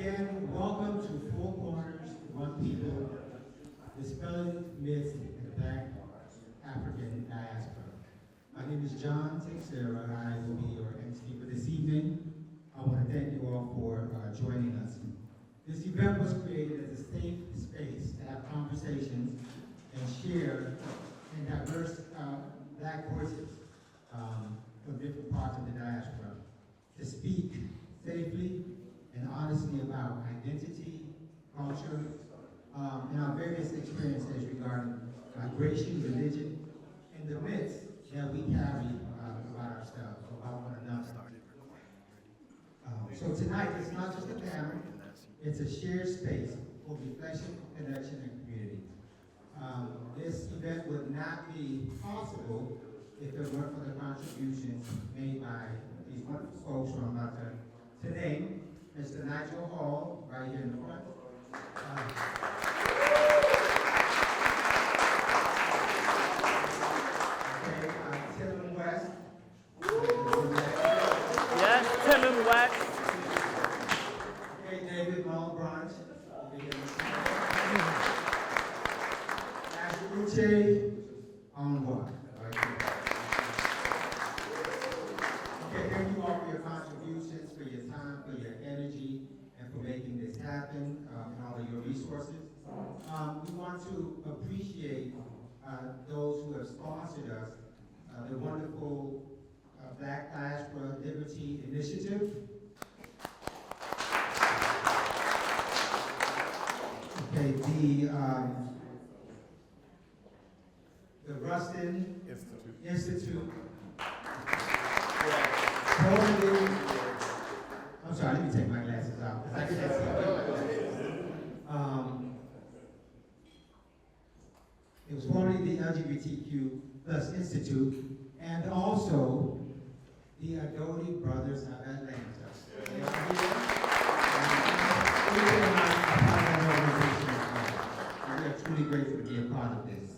Again, welcome to Four Corners, One People, Dispelling Myths in the Black African Diaspora. My name is John Teixeira. I will be your MC for this evening. I want to thank you all for joining us. This event was created as a safe space to have conversations and share in diverse Black voices from different parts of the diaspora, to speak safely and honestly about identity, culture, and our various experiences regarding migration, religion, and the myths that we carry about ourselves, about one another. So tonight, it's not just a panel, it's a shared space for reflection, connection, and community. This event would not be possible if it weren't for the contributions made by these wonderful folks who I'm about to name. Mr. Nigel Hall, right here in the front. Tim West. Yes, Tim West. Okay, David Malbranch. Uche Onwa. Okay, thank you all for your contributions, for your time, for your energy, and for making this happen, and all of your resources. We want to appreciate those who have sponsored us, the wonderful Black Diaspora Liberty Initiative. Okay, the Rustin Institute. Formerly, I'm sorry, let me take my glasses off because I can't see. It was formerly the LGBTQ Plus Institute, and also the Adodi Brothers of Atlanta. We are truly grateful to be a part of this.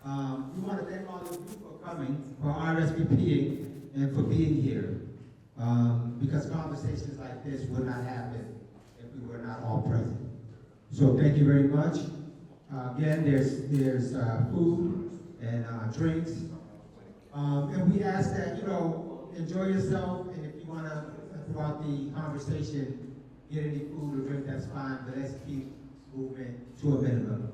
We want to thank all of you for coming, for RSVPing, and for being here. Because conversations like this would not happen if we were not all present. So thank you very much. Again, there's food and drinks. And we ask that, enjoy yourself, and if you want to, throughout the conversation, get any food or drink, that's fine, but let's keep movement to a minimum.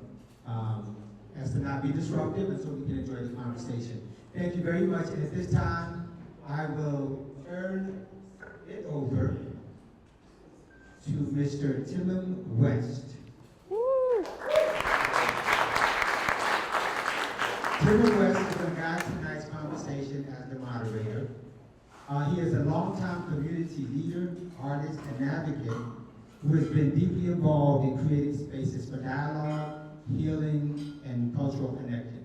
As to not be disruptive, and so we can enjoy the conversation. Thank you very much, and at this time, I will turn it over to Mr. Tim West. Woo. Tim West is going to guide tonight's conversation as the moderator. He is a longtime community leader, artist, and advocate who has been deeply involved in creating spaces for dialogue, healing, and cultural connection.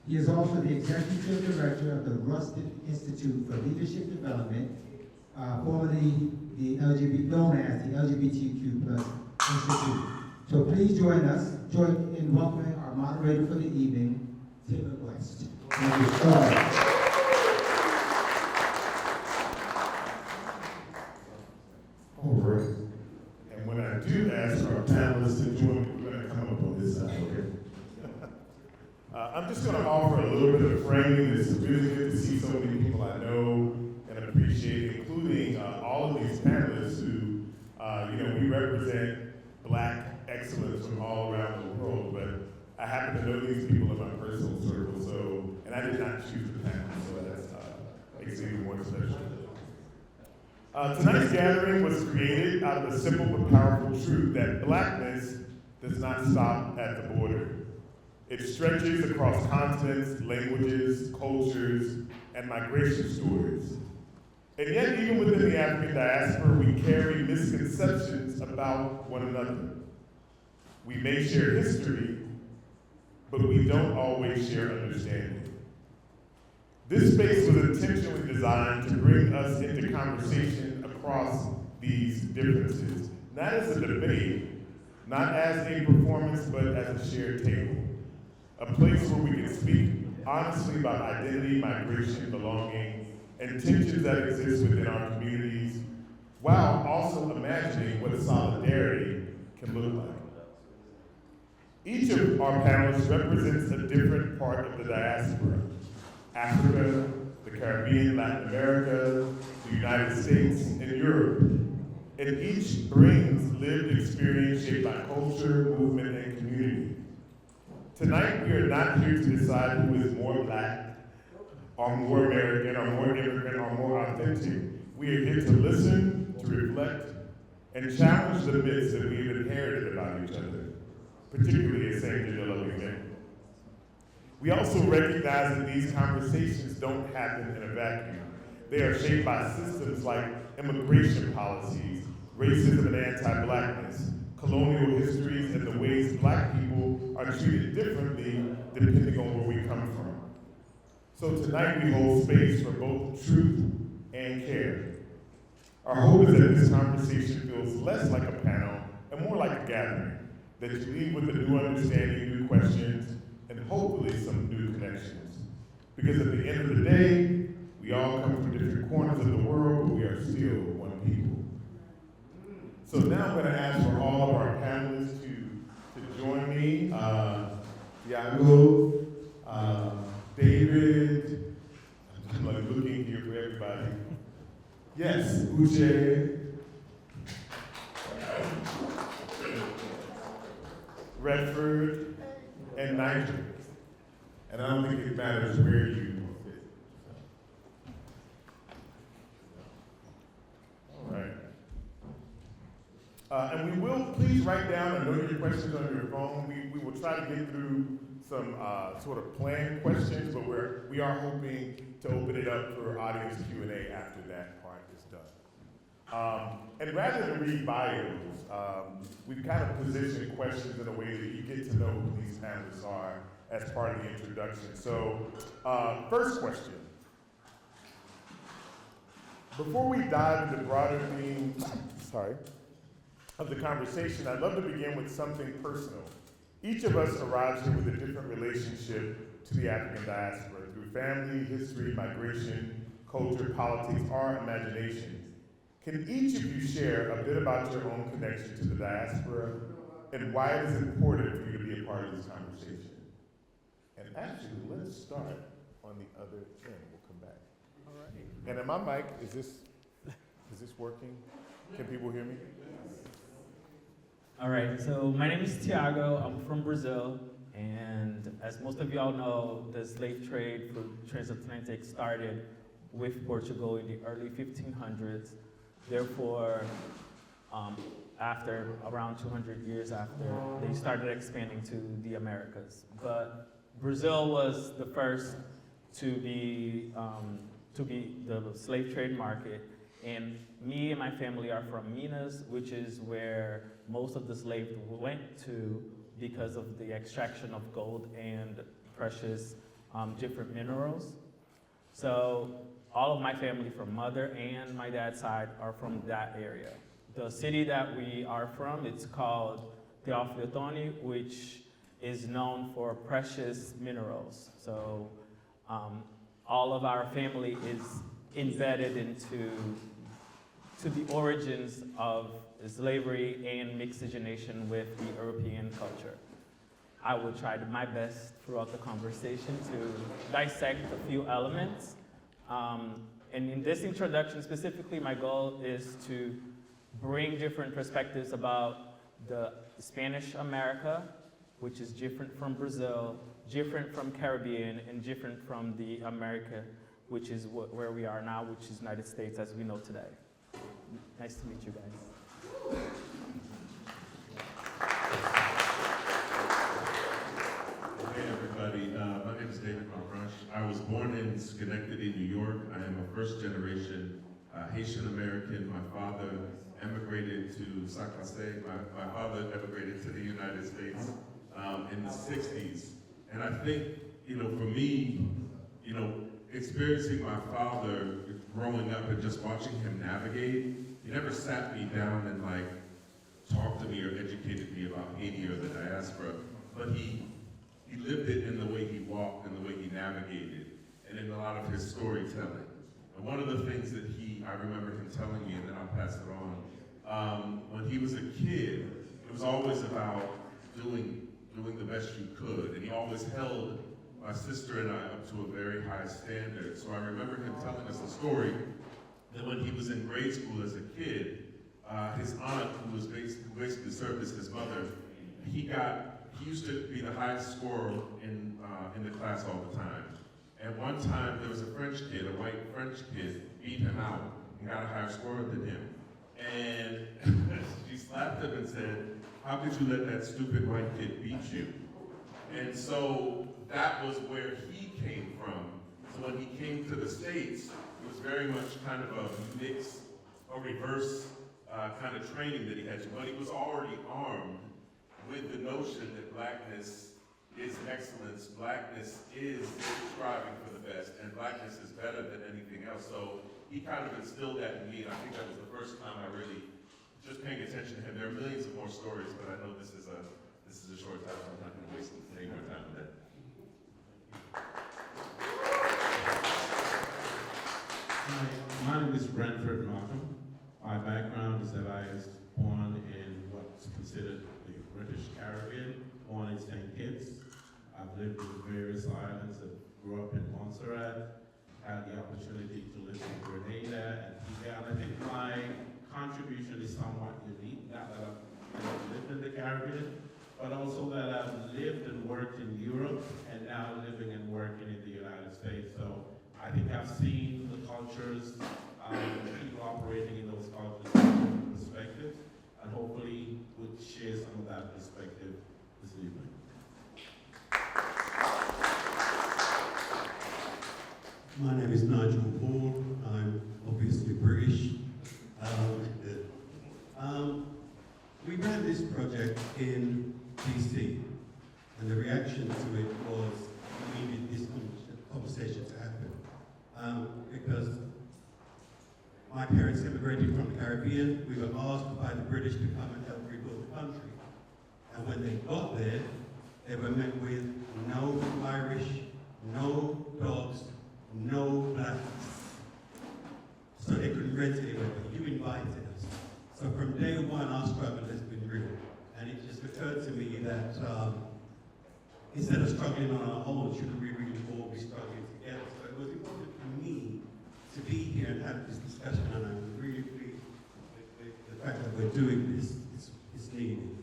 He is also the executive director of the Rustin Institute for Leadership Development, formerly known as the LGBTQ Plus Institute. So please join in welcoming our moderator for the evening, Tim West. Thank you. All right. And when I do ask our panelists to join me, we're going to come up on this side, okay? I'm just going to offer a little bit of framing. It's really good to see so many people I know and appreciate, including all of these panelists who, we represent Black excellence from all around the world, but I happen to know these people in my personal circle, and I did not choose the panel, so that makes it even more special. Tonight's gathering was created out of the simple but powerful truth that Blackness does not stop at the border. It stretches across continents, languages, cultures, and migration stories. And yet, even within the African diaspora, we carry misconceptions about one another. We may share history, but we don't always share understanding. This space was intentionally designed to bring us into conversation across these differences, not as a debate, not as a performance, but as a shared table. A place where we can speak honestly about identity, migration, belonging, and tensions that exist within our communities, while also imagining what solidarity can look like. Each of our panelists represents a different part of the diaspora: Africa, the Caribbean, Latin America, the United States, and Europe. And each brings lived experience shaped by culture, movement, and community. Tonight, we are not here to decide who is more Black, or more American, or more immigrant, or more authentic. We are here to listen, to reflect, and challenge the myths that we have inherited about each other, particularly as same-gender loving men. We also recognize that these conversations don't happen in a vacuum. They are shaped by systems like immigration policies, racism and anti-Blackness, colonial histories, and the ways Black people are treated differently depending on where we come from. So tonight we hold space for both truth and care. Our hope is that this conversation feels less like a panel and more like a gathering, that you leave with a new understanding, new questions, and hopefully some new connections. Because at the end of the day, we all come from different corners of the world, but we are still one people. So now I'm going to ask for all of our panelists to join me. Tiago, David, I'm like looking here for everybody. Yes, Uche, Redford, and Nigel. And I don't think it matters where you fit. All right. And we will, please write down and note your questions on your phone. We will try to get through some sort of planned questions, but we are hoping to open it up for audience Q&A after that part is done. And rather than read bios, we've kind of positioned questions in a way that you get to know who these panelists are as part of the introduction. So, first question. Before we dive into broader themes, of the conversation, I'd love to begin with something personal. Each of us arrives here with a different relationship to the African diaspora through family, history, migration, culture, politics, or imagination. Can each of you share a bit about your own connection to the diaspora and why it is important for you to be a part of this conversation? And actually, let's start on the other end. We'll come back. All right. And in my mic, is this working? Can people hear me? All right, so my name is Tiago. I'm from Brazil, and as most of y'all know, the slave trade for transatlantic started with Portugal in the early 1500s. Therefore, after around 200 years after, they started expanding to the Americas. But Brazil was the first to be the slave trade market. And me and my family are from Minas, which is where most of the slaves went to because of the extraction of gold and precious different minerals. So all of my family from mother and my dad's side are from that area. The city that we are from, it's called Teófilo Otoni, which is known for precious minerals. So all of our family is embedded into the origins of slavery and miscegenation with the European culture. I will try my best throughout the conversation to dissect a few elements. And in this introduction specifically, my goal is to bring different perspectives about the Spanish America, which is different from Brazil, different from Caribbean, and different from the America, which is where we are now, which is United States as we know today. Nice to meet you guys. Hey everybody, my name is David Malrush. I was born in Schenectady, New York. I am a first generation Haitian American. My father emigrated to Sac-Cacé. My father emigrated to the United States in the 60s. And I think, for me, experiencing my father growing up and just watching him navigate, he never sat me down and talked to me or educated me about Haiti or the diaspora, but he lived it in the way he walked and the way he navigated and in a lot of his storytelling. And one of the things that I remember him telling me, and then I'll pass it on, when he was a kid, it was always about doing the best you could, and he always held my sister and I up to a very high standard. So I remember him telling us a story that when he was in grade school as a kid, his aunt, who basically served as his mother, he used to be the highest scorer in the class all the time. And one time there was a French kid, a white French kid, beat him out and got a higher score than him. And she slapped him and said, "How could you let that stupid white kid beat you?" And so that was where he came from. So when he came to the States, it was very much kind of a mix, a reverse kind of training that he had. But he was already armed with the notion that blackness is excellence, blackness is striving for the best, and blackness is better than anything else. So he kind of instilled that in me, and I think that was the first time I really just paying attention to him. There are millions of more stories, but I know this is a short time, so I'm not going to waste any more time with that. Hi, my name is Brentford Markham. My background is that I was born in what's considered the British Caribbean, born in St. Kitts. I've lived in various islands. I grew up in Montserrat, had the opportunity to live in Grenada and Antigua. And I think my contribution is somewhat unique, not that I've lived in the Caribbean, but also that I've lived and worked in Europe and now living and working in the United States. So I think I've seen the cultures, people operating in those cultures from different perspectives, and hopefully would share some of that perspective this evening. My name is Nigel Paul. I'm obviously British. We ran this project in DC, and the reaction to it was we needed this conversation to happen. Because my parents immigrated from the Caribbean. We were asked by the British to come and help rebuild the country. And when they got there, they were met with no Irish, no dogs, no blacks. So they couldn't rent anywhere, but you invited us. So from day one, our struggle has been real. And it just occurred to me that instead of struggling on our own, shouldn't we really all be struggling together? So it was important for me to be here and have this discussion, and I'm really pleased with the fact that we're doing this. It's needed.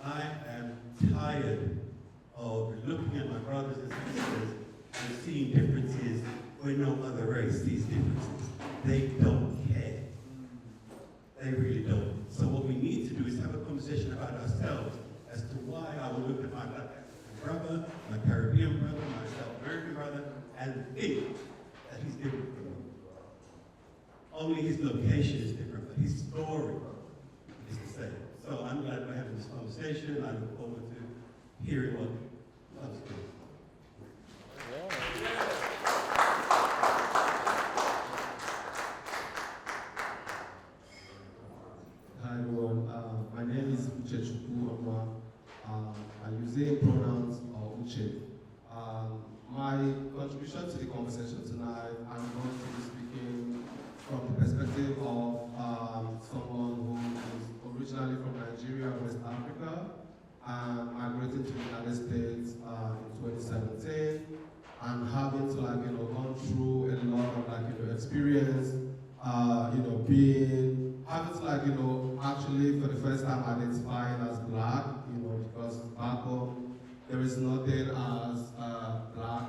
I am tired of looking at my brothers and sisters and seeing differences where no other race sees differences. They don't care. They really don't. So what we need to do is have a conversation about ourselves as to why I will look at my black brother, my Caribbean brother, my South American brother, and think that he's different from me. Only his location is different, but his story is the same. So I'm glad we're having this conversation. I look forward to hearing what others do. Hi everyone, my name is Uche Chukwu. I use they pronouns or Uche. My contribution to the conversation tonight, I'm going to be speaking from the perspective of someone who is originally from Nigeria, West Africa, and migrated to the United States in 2017, and having to gone through a lot of experience, having to actually for the first time identifying as black, because back home there is nothing as black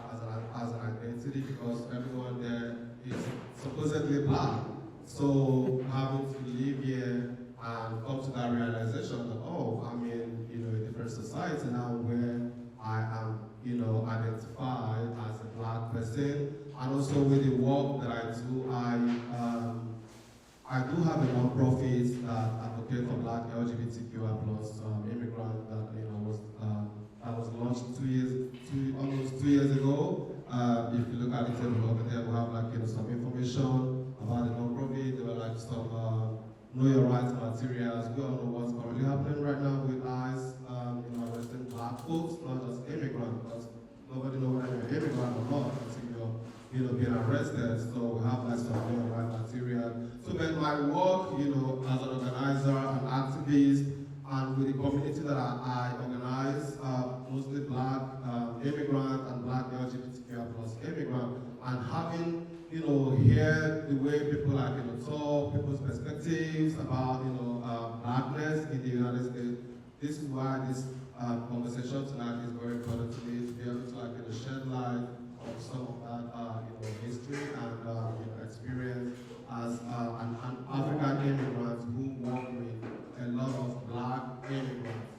as an identity, because everyone there is supposedly black. So having to live here and come to that realization that, oh, I'm in a different society now where I am identified as a black person, and also with the work that I do, I do have a non-profit that advocate for black LGBTQ plus immigrants that was launched almost 2 years ago. If you look at the table over there, we have some information about the non-profit. There were some know your rights materials. We all know what's currently happening right now with ICE, arresting black folks, not just immigrants, because nobody knows whether you're an immigrant or not until you're being arrested. So we have some and with the community that I organize, mostly Black immigrant and Black LGBTQ plus immigrant, and having, hear the way people like, talk, people's perspectives about, Blackness in the United States. This is why this conversation tonight is very important to me, to be able to shed light on some of that history and experience as an African immigrant who work with a lot of Black immigrants.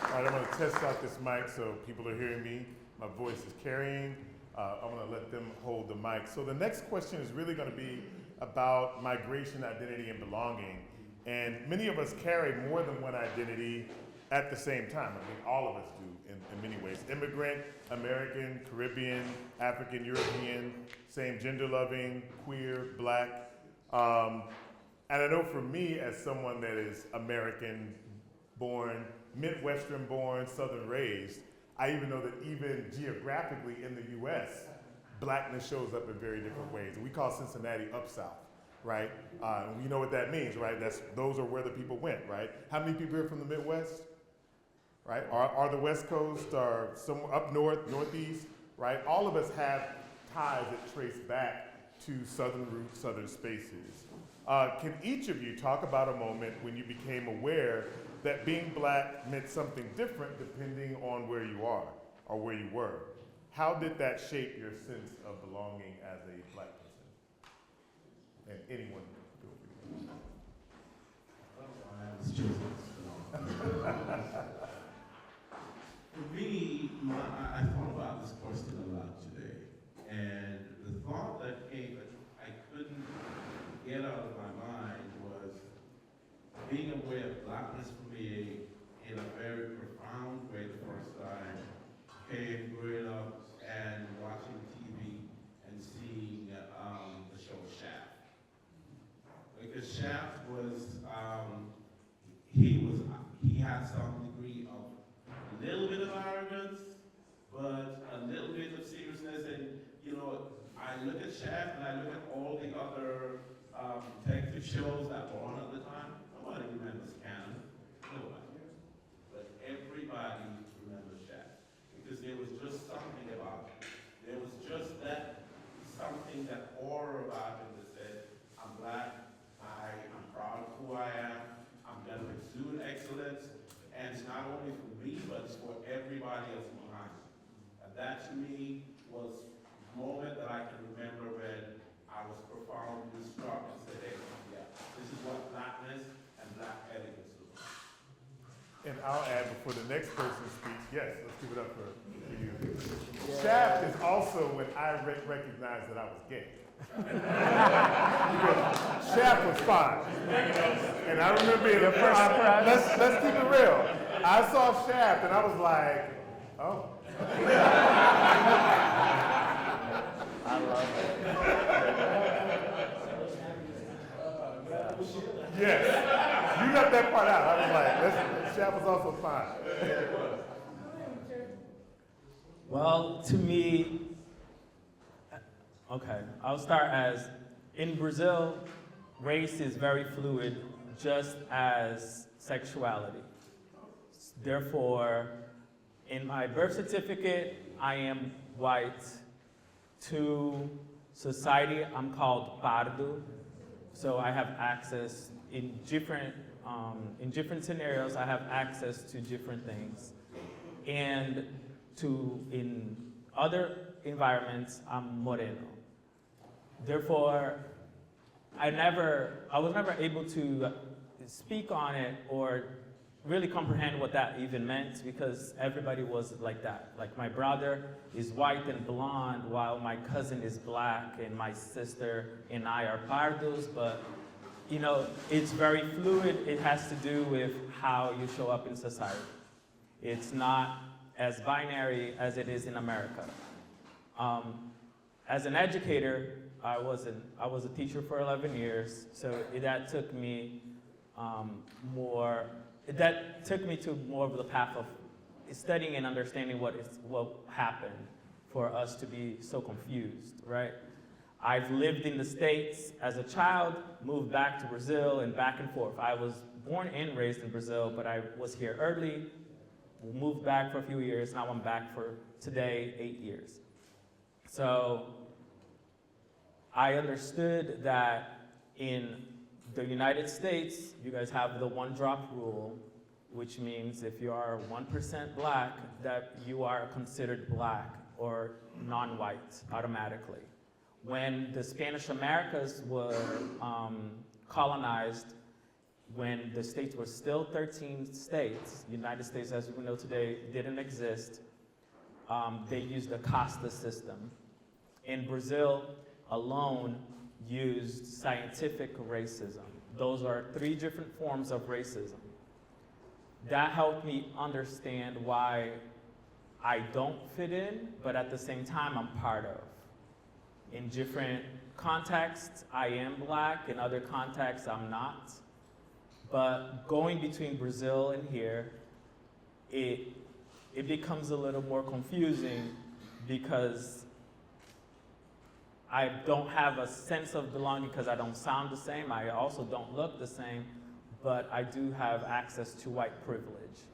All right, I'm going to test out this mic so people are hearing me. My voice is carrying. I'm going to let them hold the mic. So the next question is really going to be about migration, identity, and belonging. And many of us carry more than one identity at the same time. I mean, all of us do in many ways. Immigrant, American, Caribbean, African, European, same gender loving, queer, Black. And I know for me, as someone that is American born, Midwestern born, Southern raised, I even know that even geographically in the US, Blackness shows up in very different ways. We call Cincinnati up south, right? You know what that means, right? Those are where the people went, right? How many people are from the Midwest, right? Are the West Coast, or somewhere up north, Northeast, right? All of us have ties that trace back to Southern roots, Southern spaces. Can each of you talk about a moment when you became aware that being Black meant something different depending on where you are or where you were? How did that shape your sense of belonging as a Black person? And anyone feel free. I was chosen. For me, I thought about this question a lot today, and the thought that came that I couldn't get out of my mind was being aware of Blackness for me in a very profound way the first time came growing up and watching TV and seeing the show Shaft. Because Shaft was, he had some degree of a little bit of arrogance, but a little bit of seriousness. And, I look at Shaft and I look at all the other detective shows that were on at the time. Nobody remembers Cannon. Nobody. But everybody remembers Shaft. Because there was just something about it. There was just something, that aura about him that said, I'm Black, I'm proud of who I am, I'm going to exude excellence, and it's not only for me, but it's for everybody else behind me. And that to me was a moment that I can remember when I was profoundly struck and said, hey, yeah, this is what Blackness and Black elegance looks like. And I'll add before the next person speaks, yes, let's give it up for you. Shaft is also when I recognized that I was gay. Shaft was fine. And I remember being the first, let's keep it real. I saw Shaft and I was like, oh. I love it. Yes, you left that part out. I was like, Shaft was also fine. Well, to me, okay, I'll start as, in Brazil, race is very fluid, just as sexuality. Therefore, in my birth certificate, I am white. To society, I'm called pardo. So I have access in different scenarios, I have access to different things. And in other environments, I'm moreno. Therefore, I was never able to speak on it or really comprehend what that even meant, because everybody was like that. Like, my brother is white and blonde, while my cousin is Black, and my sister and I are pardos, but it's very fluid. It has to do with how you show up in society. It's not as binary as it is in America. As an educator, I was a teacher for 11 years, so that took me to more of the path of studying and understanding what happened for us to be so confused, right? I've lived in the States as a child, moved back to Brazil, and back and forth. I was born and raised in Brazil, but I was here early, moved back for a few years. Now I'm back for today, 8 years. So I understood that in the United States, you guys have the one-drop rule, which means if you are 1% black, that you are considered black or non-white automatically. When the Spanish Americas were colonized, when the states were still 13 states, the United States as we know today didn't exist, they used the casta system. In Brazil alone, used scientific racism. Those are 3 different forms of racism. That helped me understand why I don't fit in, but at the same time I'm part of. In different contexts, I am black. In other contexts, I'm not. But going between Brazil and here, it becomes a little more confusing because I don't have a sense of belonging because I don't sound the same. I also don't look the same, but I do have access to white privilege.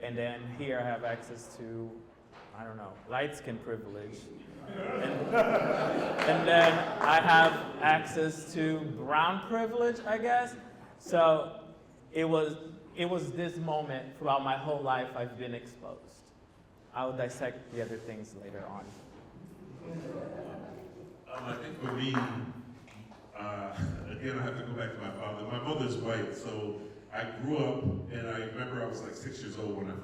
And then here I have access to, I don't know, light skin privilege. And then I have access to brown privilege, I guess. So it was this moment throughout my whole life I've been exposed. I will dissect the other things later on. I think for me, again, I have to go back to my father. My mother's white, so I grew up, and I remember I was like 6 years old when I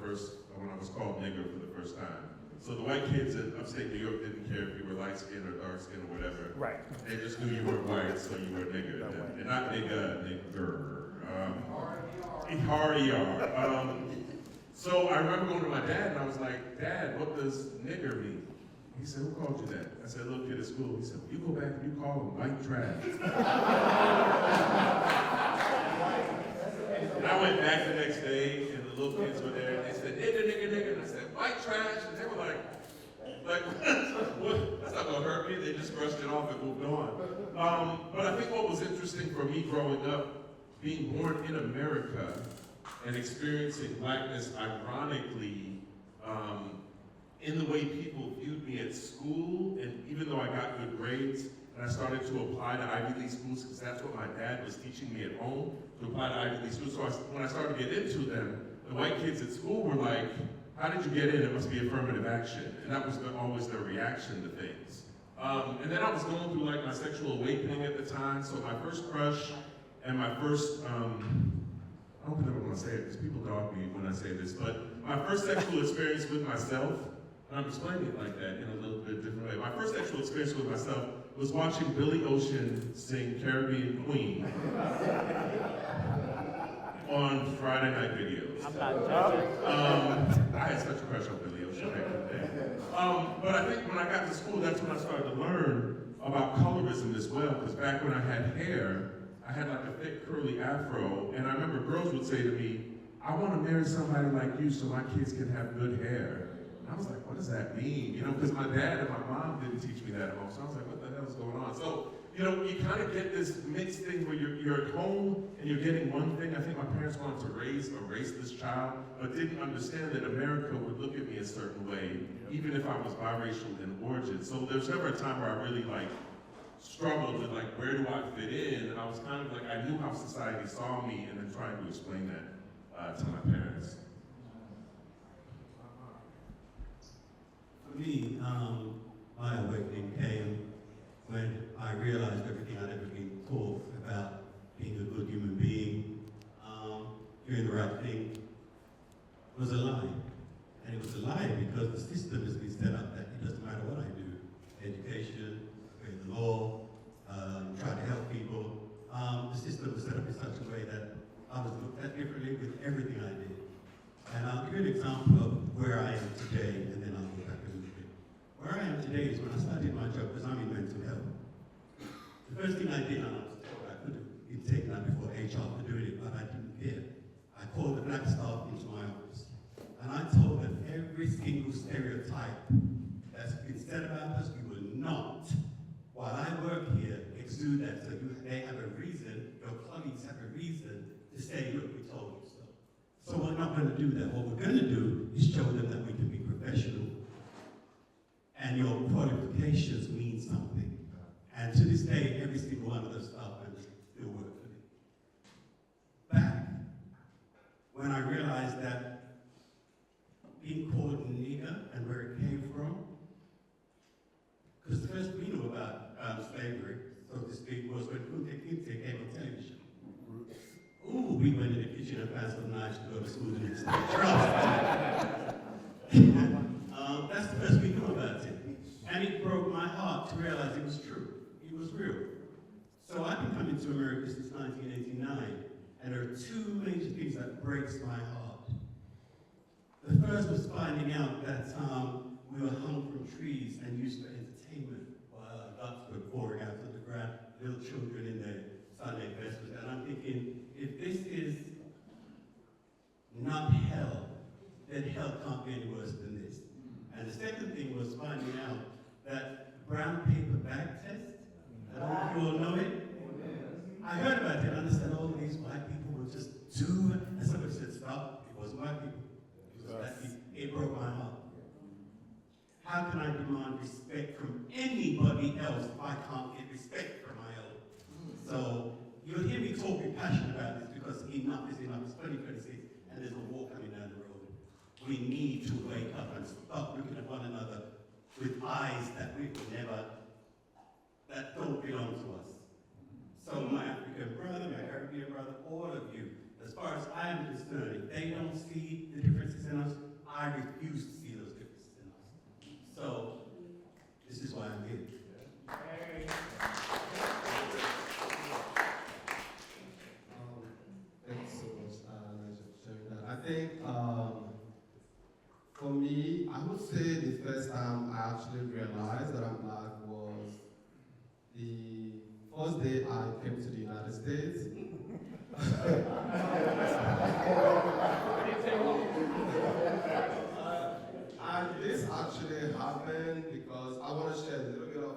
was called nigger for the first time. So the white kids in upstate New York didn't care if you were light skinned or dark skinned or whatever. Right. They just knew you were white, so you were nigger. And not nigga, nigger. Har-er. So I remember going to my dad, and I was like, Dad, what does nigger mean? He said, who called you that? I said, little kid at school. He said, you go back and you call them white trash. And I went back the next day, and the little kids were there, and they said, nigger, nigger, nigger. And I said, white trash? And they were like, what? That's not gonna hurt me. They just brushed it off and moved on. But I think what was interesting for me growing up, being born in America and experiencing blackness ironically, in the way people viewed me at school, and even though I got good grades, and I started to apply to Ivy League schools, because that's what my dad was teaching me at home, to apply to Ivy League schools. So when I started to get into them, the white kids at school were like, how did you get in? It must be affirmative action. And that was always their reaction to things. And then I was going through like my sexual awakening at the time, so my first crush and my first, I don't think I want to say it because people dog me when I say this, but my first sexual experience with myself, and I'm explaining it like that in a little bit different way. My first sexual experience with myself was watching Billy Ocean sing Caribbean Queen on Friday night videos. I'm not judging. I had such a crush on Billy Ocean back in the day. But I think when I got to school, that's when I started to learn about colorism as well, because back when I had hair, I had like a thick curly afro, and I remember girls would say to me, I want to marry somebody like you so my kids can have good hair. And I was like, what does that mean? You know, because my dad and my mom didn't teach me that at home, so I was like, what the hell is going on? So, you know, you kind of get this mixed thing where you're at home and you're getting one thing. I think my parents wanted to erase this child, but didn't understand that America would look at me a certain way, even if I was biracial in origin. So there's never a time where I really like struggled with like, where do I fit in? And I was kind of like, I knew how society saw me and then trying to explain that to my parents. For me, my awakening came when I realized everything I'd ever been taught about being a good human being, doing the right thing, was a lie. And it was a lie because the system has been set up that it doesn't matter what I do. Education, the law, trying to help people. The system was set up in such a way that I was looked at differently with everything I did. And I'll give you an example of where I am today, and then I'll go back a little bit. Where I am today is when I started my job, because I'm in mental health. The first thing I did, and I was told I could have been taken out before HR for doing it, but I didn't care. I called the black staff into my office, and I told them every single stereotype that's been said about us, we will not. While I work do that. What we're going to do is show them that we can be professional. And your qualifications mean something. And to this day, every single one of those staff members still work for me. Back when I realized that being called a nigger and where it came from, because the first we knew about slavery, so to speak, was when Kunte Kinte came on television. Ooh, we went in the kitchen and found some knives to go to school the next day. That's the first we knew about it. And it broke my heart to realize it was true. It was real. So I've been coming to America since 1989, and there are two major things that breaks my heart. The first was finding out that we were hung from trees and used for entertainment while ducks were pouring out of the ground, little children in their Sunday vestments. And I'm thinking, if this is not hell, then hell can't be any worse than this. And the second thing was finding out that brown paper bag test. I don't know if you all know it. I heard about it. I understand all these white people will just do it. And somebody said, stop. It wasn't white people. It was black people. It broke my heart. How can I demand respect from anybody else if I can't get respect from my own? So you'll hear me talk with passion about this because enough is enough. It's 2026 and there's a war coming down the road. We need to wake up and stop looking at one another with eyes that that don't belong to us. So my African brother, my Caribbean brother, all of you, as far as I am concerned, if they don't see the differences in us, I refuse to see those differences in us. So this is why I'm here. Thanks so much, Elijah, for sharing that. I think for me, I would say the first time I actually realized that I'm black was the first day I came to the United States. And this actually happened because I want to share a little bit of,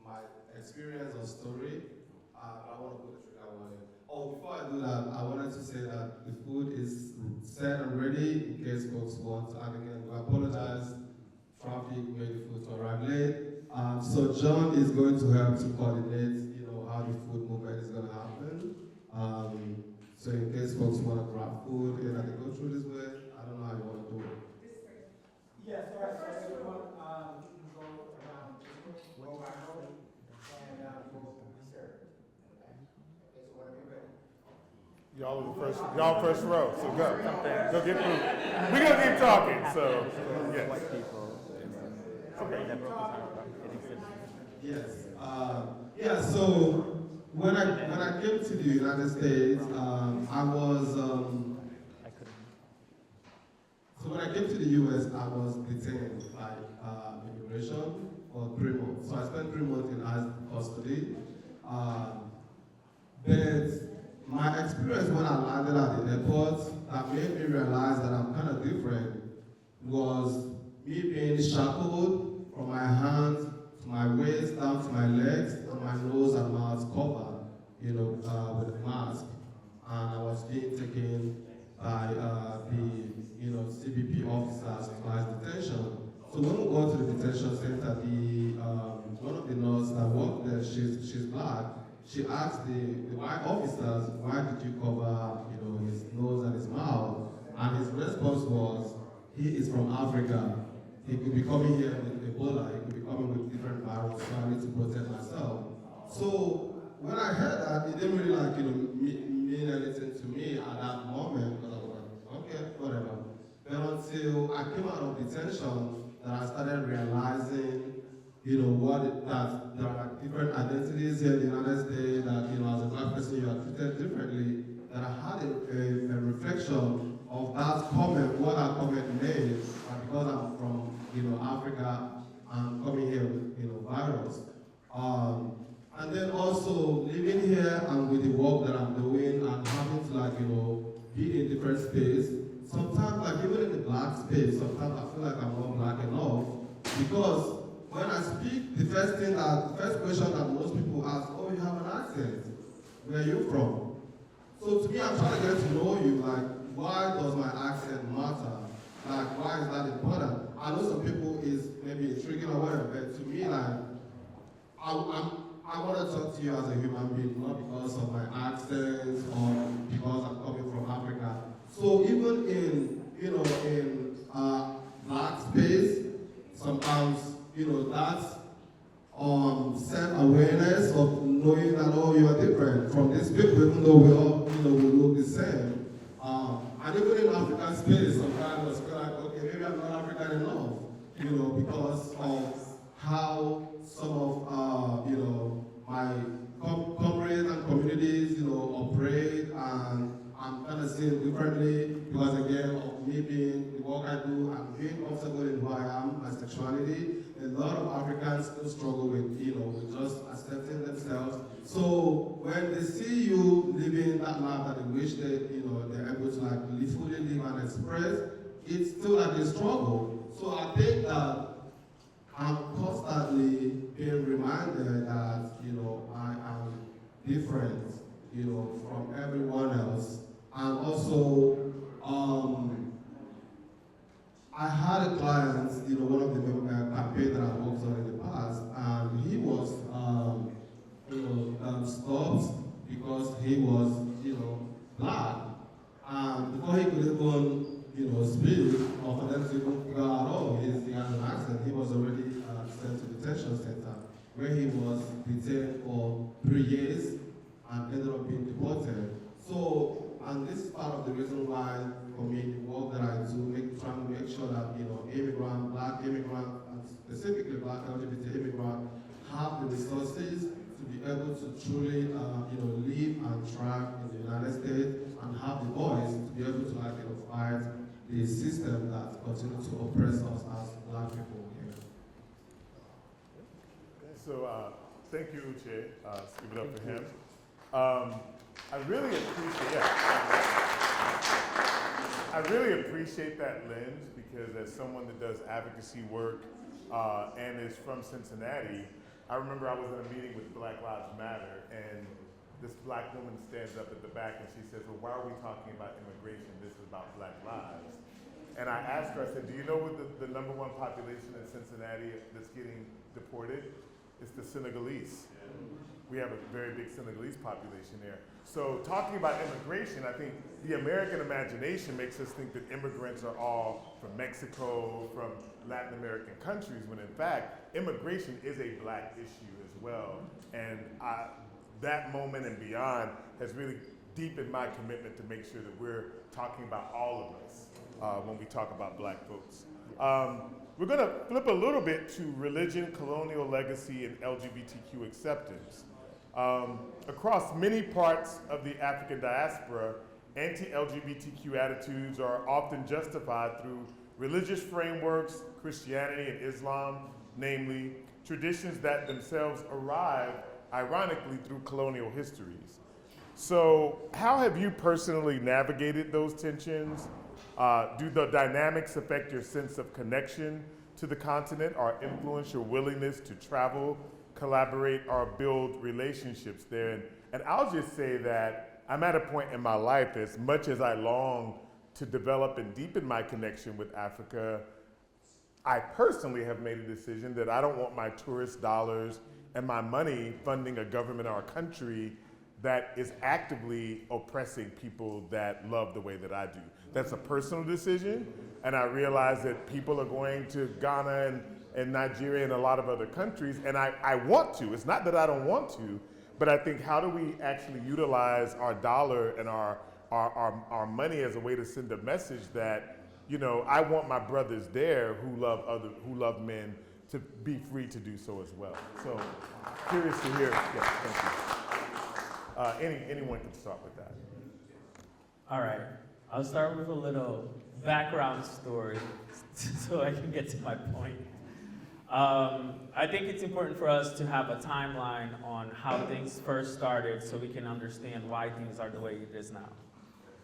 my experience or story. I want to put the trigger warning. Oh, before I do that, I wanted to say that the food is set and ready in case folks want. And again, we apologize. Traffic made the food to arrive late. So John is going to help to coordinate, how the food movement is going to happen. So in case folks want to grab food and they go through this way, I don't know how you want to do it. Yes, all right, so everyone, you can go around, row by row, and we'll be served. Okay, so whenever you're ready. Y'all first row, so go. Go get food. We're gonna keep talking, so yes. White people. Okay, that broke his heart. Yes. So when I came to the United States, I was. So when I came to the U.S., I was detained by immigration for 3 months. So I spent 3 months in ICE custody. But my experience when I landed at the airport that made me realize that I'm kind of different was me being shackled from my hands to my waist down to my legs and my nose and mouth covered, with a mask. And I was being taken by the CBP officers to ICE detention. So when we go to the detention center, one of the nurses that worked there, she's black. She asked the white officers, why did you cover, his nose and his mouth? And his response was, he is from Africa. He could be coming here with Ebola. He could be coming with different viruses, so I need to protect myself. So when I heard that, it didn't really mean anything to me at that moment, because I was like, okay, whatever. But until I came out of detention, that I started realizing that there are different identities here in the United States, that, as a black person, you are treated differently, that I had a reflection of that comment, what that comment means, because I'm from, Africa, I'm coming here with, virus. And then also living here and with the work that I'm doing and having to, be in different space, sometimes, even in the black space, sometimes I feel like I'm not black enough, because when I speak, the first question that most people ask, oh, you have an accent. Where are you from? So to me, I'm trying to get to know you, why does my accent matter? Like, why is that important? I know some people is maybe intriguing or whatever, but to me, like, I want to talk to you as a human being, not because of my accent or because I'm coming from Africa. So even in black space, sometimes, that's self-awareness of knowing that, oh, you are different from these people, even though we all, we look the same. And even in African space, sometimes it's feel like, okay, maybe I'm not African enough, because of how some of, my comrades and communities, operate, and I'm kind of seeing differently because, again, of me being the work I do and being comfortable in who I am, my sexuality. A lot of Africans still struggle with, with just accepting themselves. So when they see you living that life that they wish that, they're able to like fully live and express, it's still like a struggle. So I think that I'm constantly being reminded that, I am different, from everyone else. And also, I had a client, one of the campaigns that I worked on in the past, and he was, stopped because he was, black. And before he could even, speak, or for them to even figure out, oh, he has an accent, he was already sent to detention center, where he was detained for 3 years and ended up being deported. So, and this is part of the reason why, for me, the work that I do, trying to make sure that, immigrant, black immigrant, and specifically black LGBT immigrant, have the resources to be able to truly, live and thrive in the United States, and have the voice to be able to, fight the system that continues to oppress us as black people here. So thank you, Uche. Let's give it up for him. I really appreciate that lens, because as someone that does advocacy work and is from Cincinnati, I remember I was in a meeting with Black Lives Matter, and this black woman stands up at the back and she says, well, why are we talking about immigration? This is about black lives. And I asked her, I said, do you know what the number one population in Cincinnati that's getting deported? It's the Senegalese. We have a very big Senegalese population there. So talking about immigration, I think the American imagination makes us think that immigrants are all from Mexico, from Latin American countries, when in fact, immigration is a black issue as well. And that moment and beyond has really deepened my commitment to make sure that we're talking about all of us when we talk about black folks. We're gonna flip a little bit to religion, colonial legacy, and LGBTQ acceptance. Across many parts of the African diaspora, anti-LGBTQ attitudes are often justified through religious frameworks, Christianity and Islam, namely, traditions that themselves arrived, ironically, through colonial histories. So how have you personally navigated those tensions? Do the dynamics affect your sense of connection to the continent, or influence your willingness to travel, collaborate, or build relationships there? And I'll just say that I'm at a point in my life, as much as I long to develop and deepen my connection with Africa, I personally have made a decision that I don't want my tourist dollars and my money funding a government or a country that is actively oppressing people that love the way that I do. That's a personal decision, and I realize that people are going to Ghana and Nigeria and a lot of other countries, and I want to. It's not that I don't want to, but I think, how do we actually utilize our dollar and our money as a way to send a message that, I want my brothers there who love men to be free to do so as well. So curious to hear. Yeah, thank you. Anyone can start with that. All right, I'll start with a little background story so I can get to my point. I think it's important for us to have a timeline on how things first started so we can understand why things are the way it is now.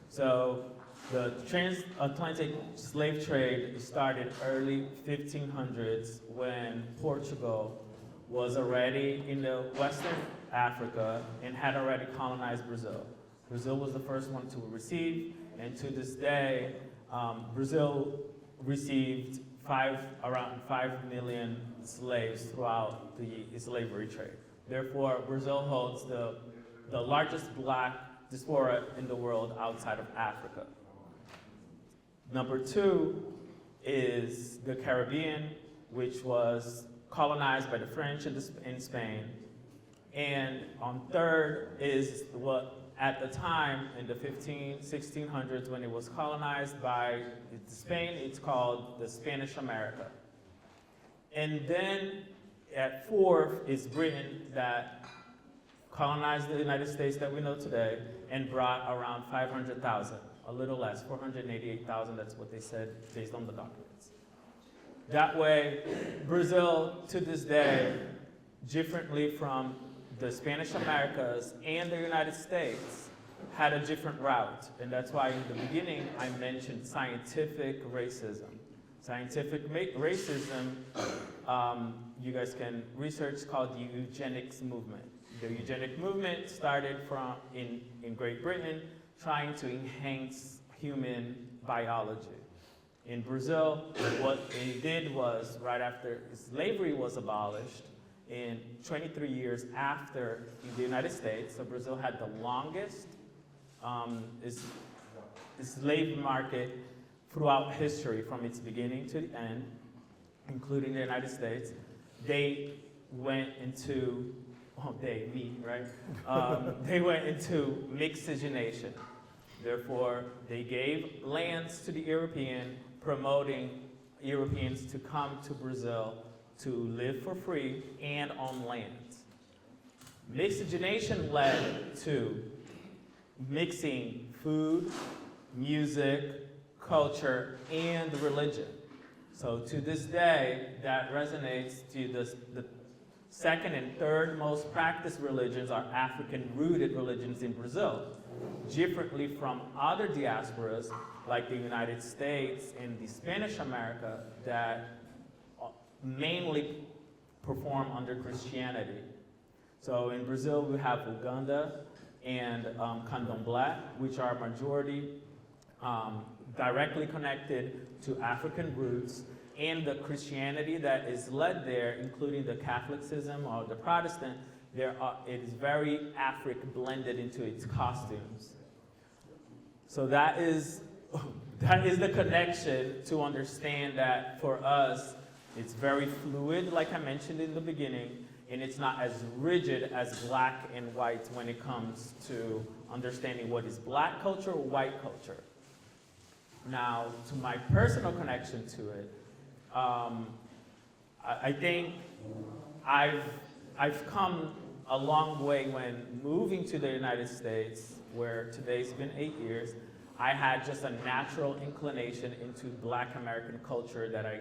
So the transatlantic slave trade started early 1500s when Portugal was already in the Western Africa and had already colonized Brazil. Brazil was the first one to receive, and to this day, Brazil received around 5 million slaves throughout the slavery trade. Therefore, Brazil holds the largest black diaspora in the world outside of Africa. Number 2 is the Caribbean, which was colonized by the French in Spain. And on third is what, at the time, in the 1600s, when it was colonized by Spain, it's called the Spanish America. And then at fourth is Britain, that colonized the United States that we know today and brought around 500,000, a little less, 488,000, that's what they said based on the documents. That way, Brazil to this day, differently from the Spanish Americas and the United States, had a different route. And that's why in the beginning I mentioned scientific racism. Scientific racism, you guys can research, called the eugenics movement. The eugenic movement started in Great Britain, trying to enhance human biology. In Brazil, what they did was, right after slavery was abolished, in 23 years after in the United States, so Brazil had the longest slave market throughout history, from its beginning to the end, including the United States. They went into, they went into miscegenation. Therefore, they gave lands to the European, promoting Europeans to come to Brazil to live for free and on lands. Miscegenation led to mixing food, music, culture, and religion. So to this day, that resonates to the second and third most practiced religions are African-rooted religions in Brazil, differently from other diasporas like the United States and the Spanish America that mainly perform under Christianity. So in Brazil, we have Uganda and Candomblé, which are majority directly connected to African roots, and the Christianity that is led there, including the Catholicism or the Protestant, it is very African blended into its costumes. So that is the connection to understand that for us, it's very fluid, like I mentioned in the beginning, and it's not as rigid as black and white when it comes to understanding what is black culture or white culture. Now, to my personal connection to it, I think I've come a long way when moving to the United States, where today's been 8 years. I had just a natural inclination into Black American culture that I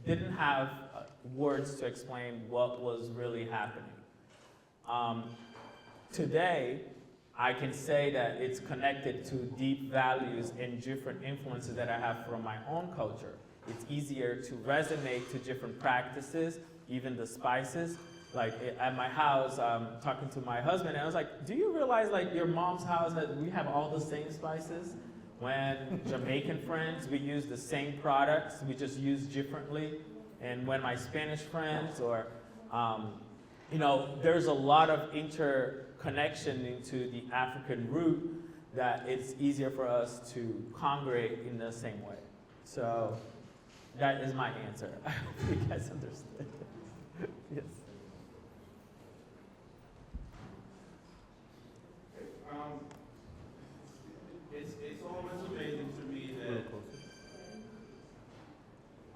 didn't have words to explain what was really happening. Today, I can say that it's connected to deep values and different influences that I have from my own culture. It's easier to resonate to different practices, even the spices. Like at my house, talking to my husband, and I was like, do you realize like your mom's house that we have all the same spices? When Jamaican friends, we use the same products, we just use differently. And when my Spanish friends or, there's a lot of interconnection into the African root that it's easier for us to congregate in the same way. So that is my answer. I hope you guys understand. Yes. It's always amazing to me that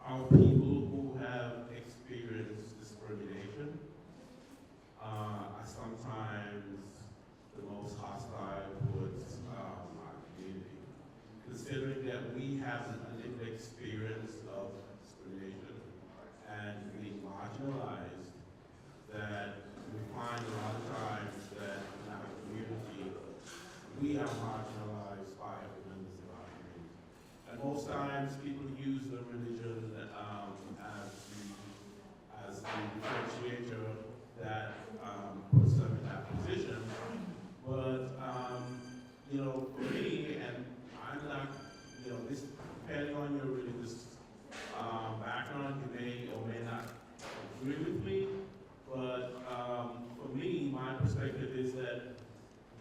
our people who have experienced discrimination are sometimes the most hostile towards our community. Considering that we have a lived experience of discrimination and being marginalized, that we find a lot of times that in our community, we are marginalized by the members of our community. And most times people use the religion as the differentiator that puts them in that position. But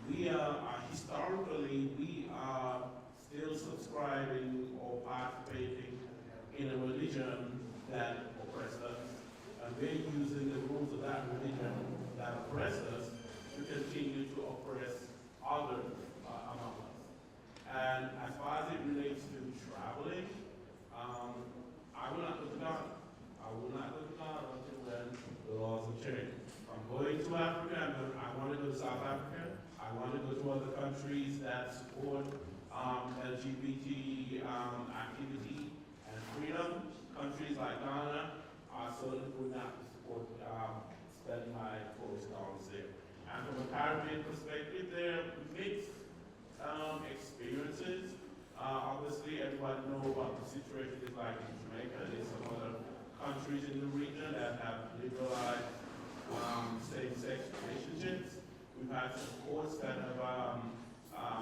we are historically, we are still subscribing or participating in a religion that oppresses us. And we're using the rules of that religion that oppress us to continue to oppress others among us. And as far as it relates to traveling, I will not go to Ghana. I will not go to Ghana until then the laws have changed. I'm going to Africa, I want to go to South Africa. I want to go to other countries that support LGBT activity and freedom. Countries like Ghana, I certainly would not support spending my tourist dollars there. And from a Caribbean perspective, there are mixed experiences. Obviously, everybody knows what the situation is like in Jamaica. There's some other countries in the region that have liberalized same-sex relationships. We've had some courts that have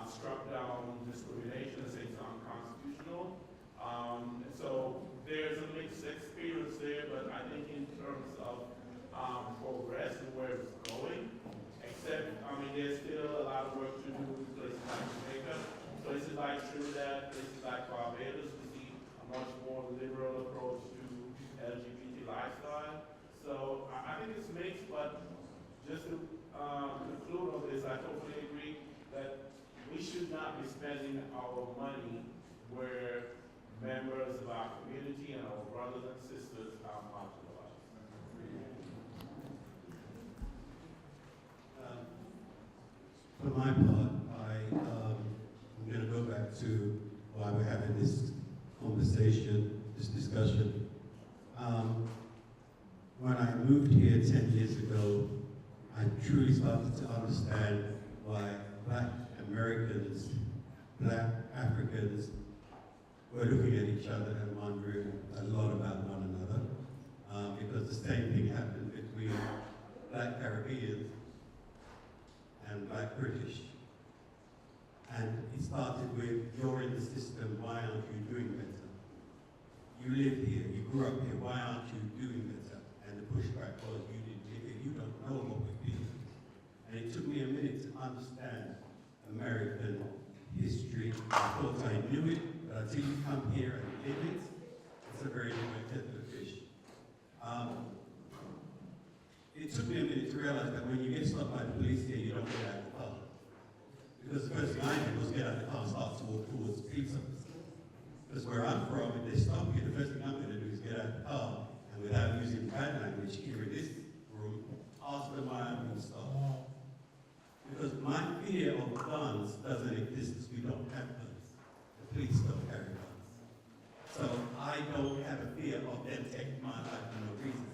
struck down discrimination and say it's unconstitutional. So there's a mixed experience there, but I think in terms of progress and where it's going, except, there's still a lot of work to do in places like Jamaica, places like Trinidad, places like Barbados, we see a much more liberal approach to LGBT lifestyle. So I think it's mixed, but just to conclude on this, I totally agree that we should not be spending our money where members of our community and our brothers and sisters are marginalized. For my part, I'm going to go back to why we're having this conversation, this discussion. When I moved here 10 years ago, I truly started to understand why Black Americans, Black Africans were looking at each other and wondering a lot about one another, because the same thing happened between Black Caribbeans and Black British. And it started with, you're in the system, why aren't you doing better? You live here, you grew up here, why aren't you doing better? And the pushback was, you didn't live here, you don't know what we're doing. And it took me a minute to understand American history. I thought I knew it, but until you come here and live it, it's a very different kettle of fish. It took me a minute to realize that when you get stopped by the police here, you don't get out of the car. Because the first thing I did was get out of the car and start to walk towards the police officer. Because where I'm from, if they stop you, the first thing I'm going to do is get out of the car, and without using bad language here in this room, ask them why I'm being stopped. Because my fear of guns doesn't exist because we don't have guns. The police don't carry guns. So I don't have a fear of them taking my life for no reason.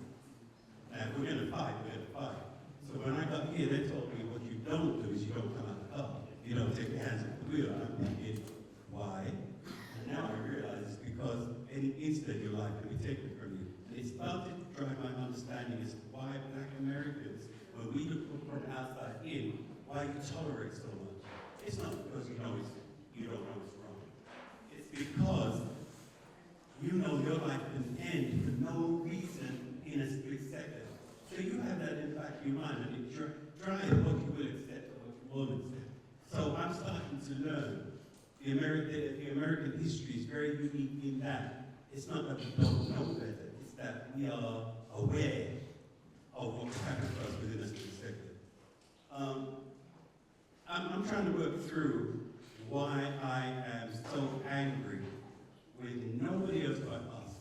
Now, if we're going to fight, we're going to fight. So when I got here, they told me what you don't do is you don't come out of the car. You don't take your hands off the wheel. And I'm thinking, why? And now I realize it's because any instant in your life can be taken from you. And it started to drive my understanding as to why Black Americans, when we look from the outside in, why you tolerate so much. It's not because you don't know it's wrong. It's because you know your life can end for no reason in a split second. So you have that in the back of your mind, and it drives what you will accept and what you won't accept. So I'm starting to learn the American history is very unique in that it's not that we don't know better, it's that we are aware of what's happening to us within a split second. I'm trying to work through why I am so angry with nobody else but us.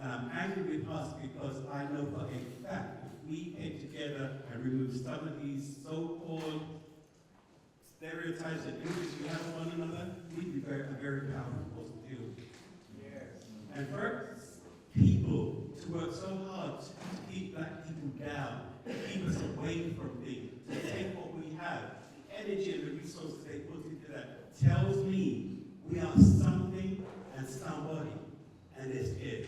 And I'm angry with us because I know for a fact if we came together and removed some of these so-called stereotypes and images we have of one another, we'd be a very powerful force to deal with. Yes. And for people to work so hard to keep Black people down, to keep us away from things, to take what we have, the energy and the resources they put into that, tells me we are something and somebody, and they're scared.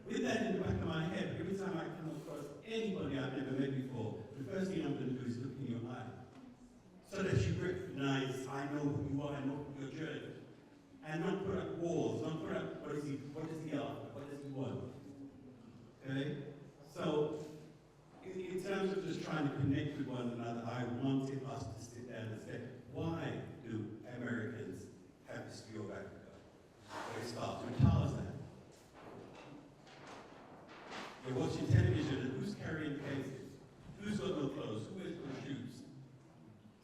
With that in the back of my head, every time I come across anybody I've never met before, the first thing I'm going to do is look in your eye. So that you recognize, I know who you are, I know your journey. And not put up walls, not put up, what is he after, what does he want? Okay? So, in terms of just trying to connect with one one another, I wanted us to sit down and say, why do Americans have this view of Africa? Well, it starts with Tarzan. You're watching television and who's carrying cases? Who's got no clothes? Who wears no shoes?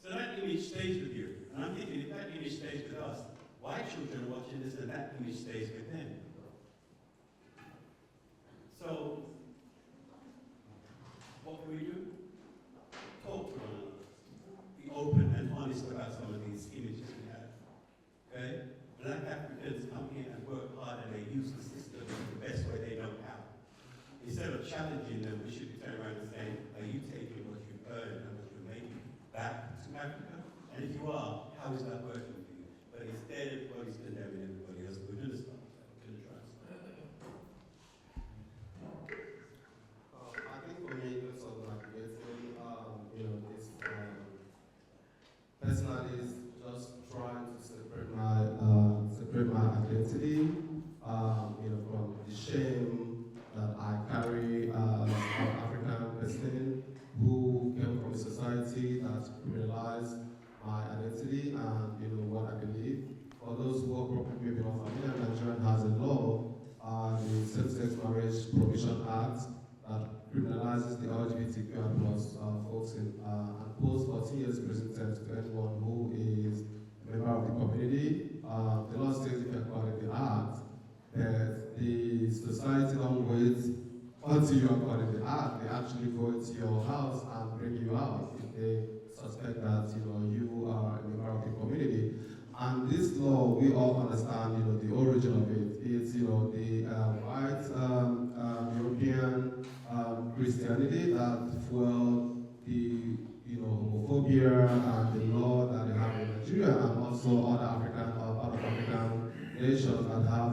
So that image stays with you. And I'm thinking, if that image stays with us, white children are watching this and that image stays with them. So, what can we do? Talk to one another. Be open and honest about some of these images we have. Okay? Black Africans come here and work hard and they use the system the best way they know how. Instead of challenging them, we should be turning around and saying, are you taking what you've earned and what you're making back to Africa? And if you are, how is that working for you? But instead, everybody's condemning everybody else. We're going to stop that. We're going to try. I think for me, it's sort of like getting, it's personally is just trying to separate my identity, from the shame that I carry as an African person who came from a society that criminalized my identity and what I believe. For those who are probably maybe not familiar, Nigeria has a law, the Same-Sex Marriage Prohibition Act, that criminalizes the LGBTQ plus folks and posts 14 years prison terms to anyone who is a member of the community. The law states if you're caught in the act, that the society don't wait until you are caught in the act. They actually go into your house and bring you out if they suspect that you are a member of the community. And this law, we all understand, the origin of it. It's, the white European Christianity that fueled the, homophobia and the law that they have in Nigeria, and also other African, part of African nations that have,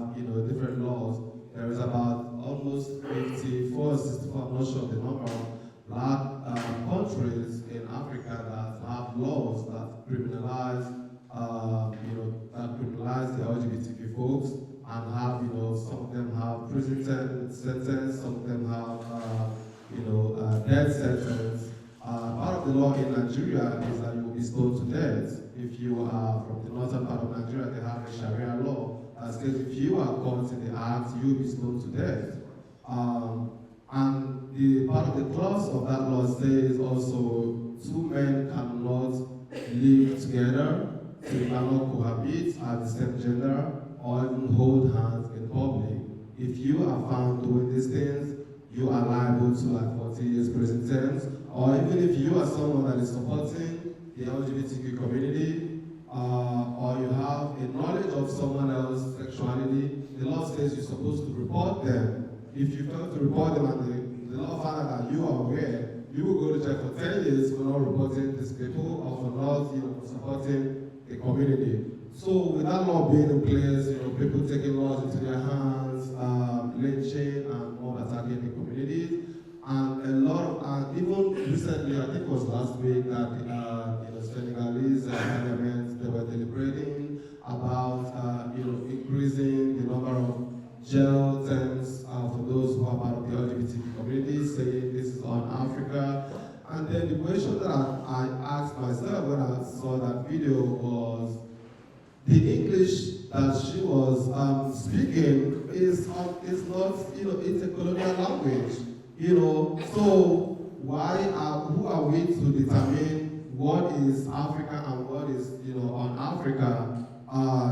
different laws. There is about almost 54, 64, I'm not sure the number of black countries in Africa that have laws that criminalize the LGBTQ folks, and have, some of them have prison sentence, some of them have, death sentence. Part of the law in Nigeria is that you will be stoned to death. If you are from the northern part of Nigeria, they have a Sharia law that says if you are caught in the act, you will be stoned to death. And the part of the clause of that law says also two men cannot live together, so you cannot cohabit at the same gender or even hold hands in public. If you are found doing these things, you are liable to like 40 years prison terms, or even if you are someone that is supporting the LGBTQ community, or you have a knowledge of someone else's sexuality, the law says you're supposed to report them. If you fail to report them and the law found out that you are aware, you will go to jail for 10 years for not reporting these people or for not supporting the community. So with that law being in place, people taking laws into their hands, lynching and all attacking the communities, and a lot of, even recently, I think it was last week, that Senegalese parliament, they were deliberating about increasing the number of jail terms for those who are part of the LGBT community, saying this is on Africa. And then the question that I asked myself when I saw that video was, the English that she was speaking is not, it's a colonial language, so who are we to determine what is Africa and what is, on Africa,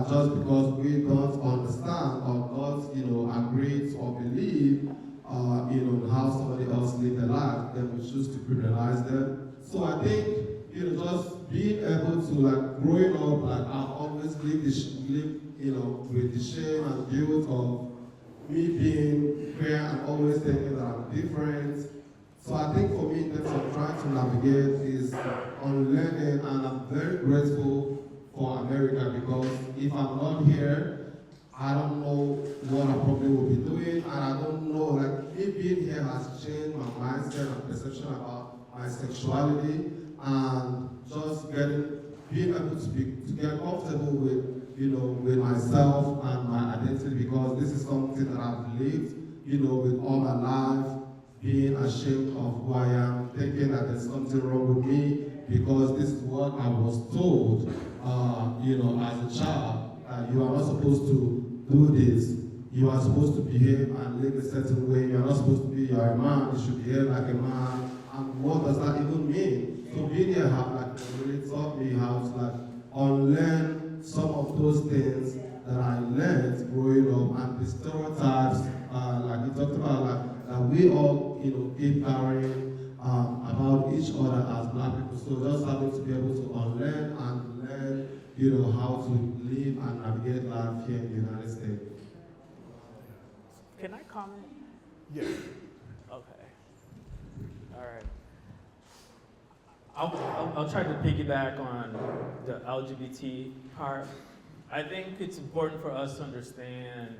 just because we don't understand or not, agree or believe, how somebody else live their life, then we choose to criminalize them. So I think, just being able to, growing up, I've always lived, with the shame and guilt of me being queer and always thinking that I'm different. So I think for me, in terms of trying to navigate is on learning, and I'm very grateful for America, because if I'm not here, I don't know what I probably will be doing, and I don't know, me being here has changed my mindset and perception about my sexuality, and just being able to get comfortable with, with myself and my identity, because this is something that I've lived, with all my life, being ashamed of who I am, thinking that there's something wrong with me because this is what I was told, as a child, that you are not supposed to do this. You are supposed to behave and live a certain way. You are not supposed to be, you are a man, you should behave like a man. And what does that even mean? So being here really taught me how to unlearn some of those things that I learned growing up, and the stereotypes, like you talked about, that we all, keep carrying about each other as black people. So just having to be able to unlearn and learn, how to live and navigate life here in the United States. Can I comment? Yes. Okay. All right. I'll try to piggyback on the LGBT part. I think it's important for us to understand,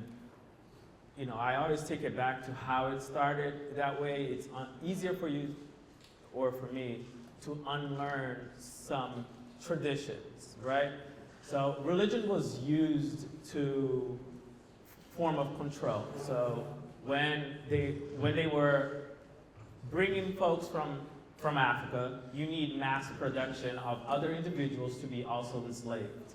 I always take it back to how it started. That way it's easier for you or for me to unlearn some traditions, right? So religion was used to form of control. So when they were bringing folks from Africa, you need mass production of other individuals to be also enslaved.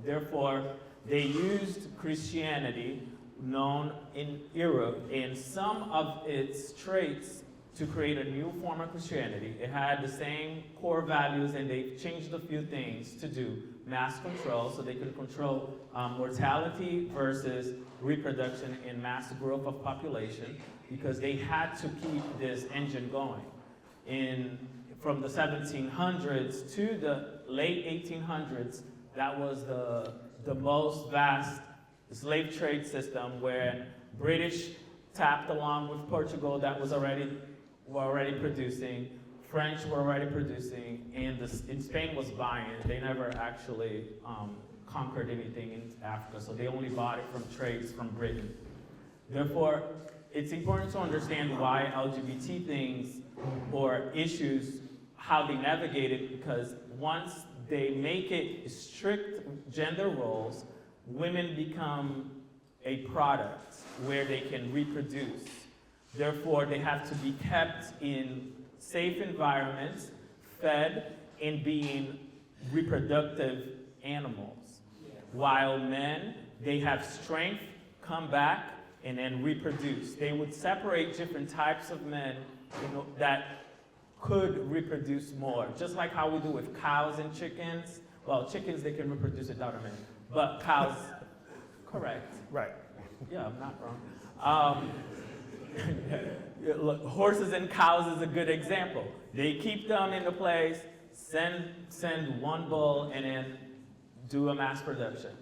Therefore, they used Christianity, known in Europe, and some of its traits to create a new form of Christianity. It had the same core values, and they changed a few things to do mass control, so they could control mortality versus reproduction and mass growth of population, because they had to keep this engine going. From the 1700s to the late 1800s, that was the most vast slave trade system, where British tapped along with Portugal that were already producing, French were already producing, and Spain was buying. They never actually conquered anything in Africa, so they only bought it from trades from Britain. Therefore, it's important to understand why LGBT things or issues, how they navigate it, because once they make it strict gender roles, women become a product where they can reproduce. Therefore, they have to be kept in safe environments, fed, and being reproductive animals. While men, they have strength, come back, and then reproduce. They would separate different types of men that could reproduce more. Just like how we do with cows and chickens. Well, chickens, they can reproduce without a man. But cows, correct. Right. Yeah, I'm not wrong. Look, horses and cows is a good example. They keep them in the place, send one bull, and then do a mass production.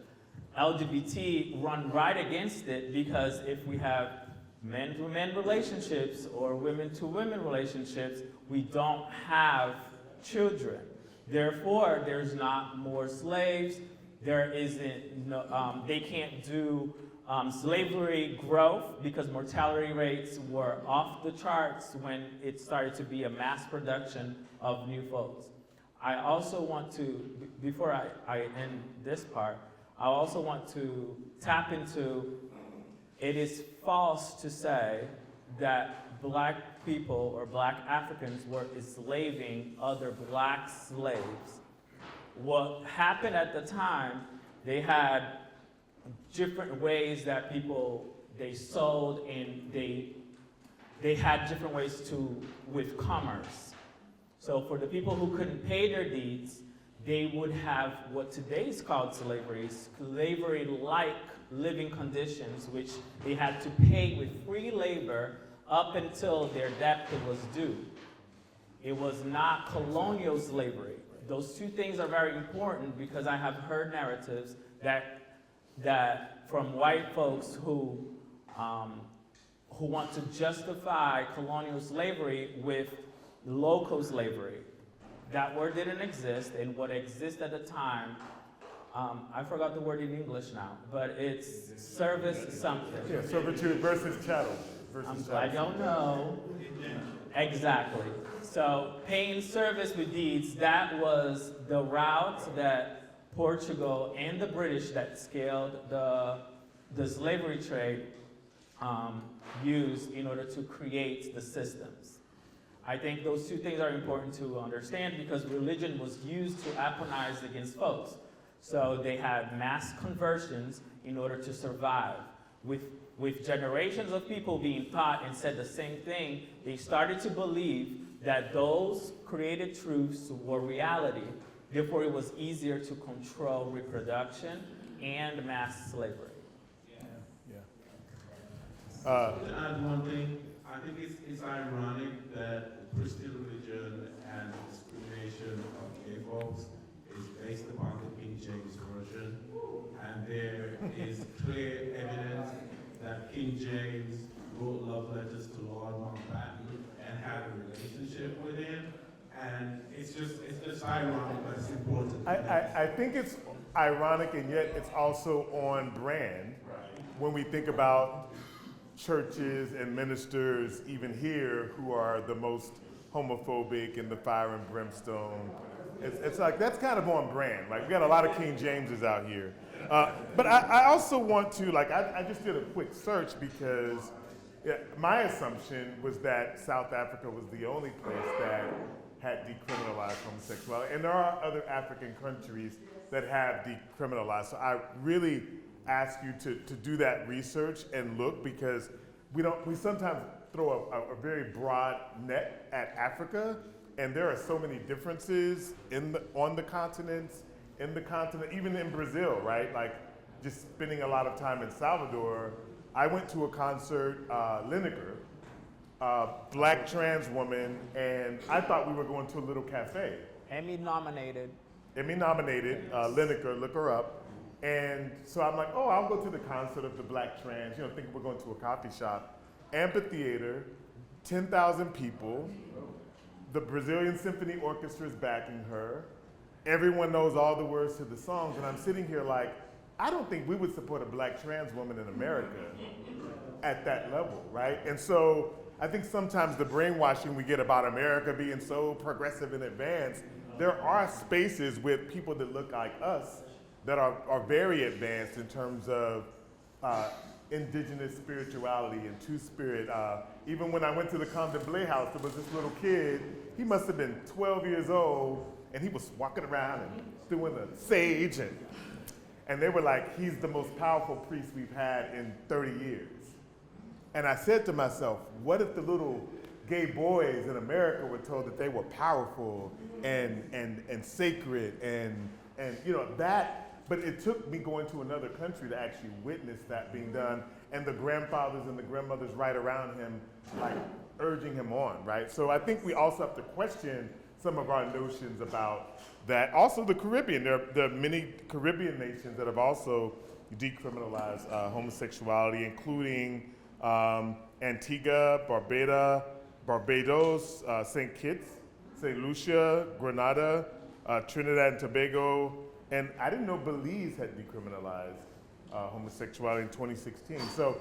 LGBT run right against it, because if we have men-to-men relationships or women-to-women relationships, we don't have children. Therefore, there's not more slaves. There isn't, they can't do slavery growth, because mortality rates were off the charts when it started to be a mass production of new folks. I also want to, before I end this part, I also want to tap into, it is false to say that black people or black Africans were enslaving other black slaves. What happened at the time, they had different ways that they sold, and they had different ways with commerce. So for the people who couldn't pay their deeds, they would have what today is called slavery-like living conditions, which they had to pay with free labor up until their debt was due. It was not colonial slavery. Those two things are very important, because I have heard narratives that from white folks who want to justify colonial slavery with local slavery. That word didn't exist, and what existed at the time, I forgot the word in English now, but it's service something. Yeah, servitude versus chattel. I'm glad y'all know. Exactly. So paying service with deeds, that was the route that Portugal and the British that scaled the slavery trade used in order to create the systems. I think those two things are important to understand because religion was used to weaponize against folks. So they had mass conversions in order to survive. With generations of people being taught and said the same thing, they started to believe that those created truths were reality. Therefore, it was easier to control reproduction and mass slavery. To add one thing, I think it's ironic that the Christian religion and discrimination of gay folks is based upon the King James Version, and there is clear evidence that King James wrote love letters to Lord Mountbatten and had a relationship with him, and it's just ironic, but it's important. I think it's ironic, and yet it's also on brand when we think about churches and ministers, even here, who are the most homophobic and the fire and brimstone. It's like, that's kind of on brand. Like, we got a lot of King Jameses out here. But I also want to, like, I just did a quick search because my assumption was that South Africa was the only place that had decriminalized homosexuality. And there are other African countries that have decriminalized. So I really ask you to do that research and look, because we sometimes throw a very broad net at Africa, and there are so many differences on the continents, even in Brazil, right? Like, just spending a lot of time in Salvador, I went to a concert, Lineker, black trans woman, and I thought we were going to a little cafe. Emmy nominated. Lineker, look her up. And so I'm like, oh, I'll go to the concert of the black trans, thinking we're going to a coffee shop. Amphitheater, 10,000 people. The Brazilian Symphony Orchestra is backing her. Everyone knows all the words to the songs. And I'm sitting here like, I don't think we would support a black trans woman in America at that level, right? And so I think sometimes the brainwashing we get about America being so progressive and advanced, there are spaces with people that look like us that are very advanced in terms of indigenous spirituality and two-spirit. Even when I went to the Contemplé house, there was this little kid, he must have been 12 years old, and he was walking around and doing the sage, and they were like, he's the most powerful priest we've had in 30 years. And I said to myself, what if the little gay boys in America were told that they were powerful and sacred and that. But it took me going to another country to actually witness that being done, and the grandfathers and the grandmothers right around him, like, urging him on, right? So I think we also have to question some of our notions about that. Also the Caribbean, there are many Caribbean nations that have also decriminalized homosexuality, including Antigua, Barbados, St. Kitts, St. Lucia, Grenada, Trinidad and Tobago, and I didn't know Belize had decriminalized homosexuality in 2016. So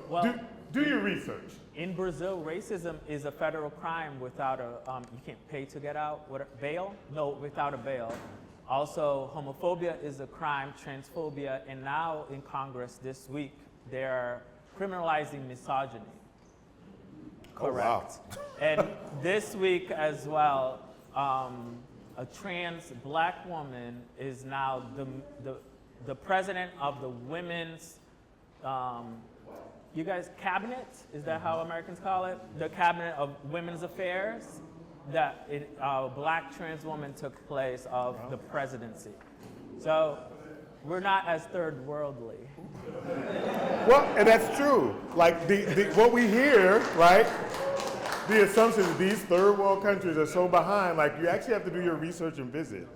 do your research. In Brazil, racism is a federal crime without you can't pay to get out. Bail? No, without a bail. Also, homophobia is a crime, transphobia, and now in Congress this week, they're criminalizing misogyny. Correct. Oh, wow. And this week as well, a trans black woman is now the president of the women's, you guys, cabinet? Is that how Americans call it? The cabinet of women's affairs. That a black trans woman took place of the presidency. So we're not as third worldly. Well, and that's true. Like what we hear, right? The assumption is these third world countries are so behind, like you actually have to do your research and visit.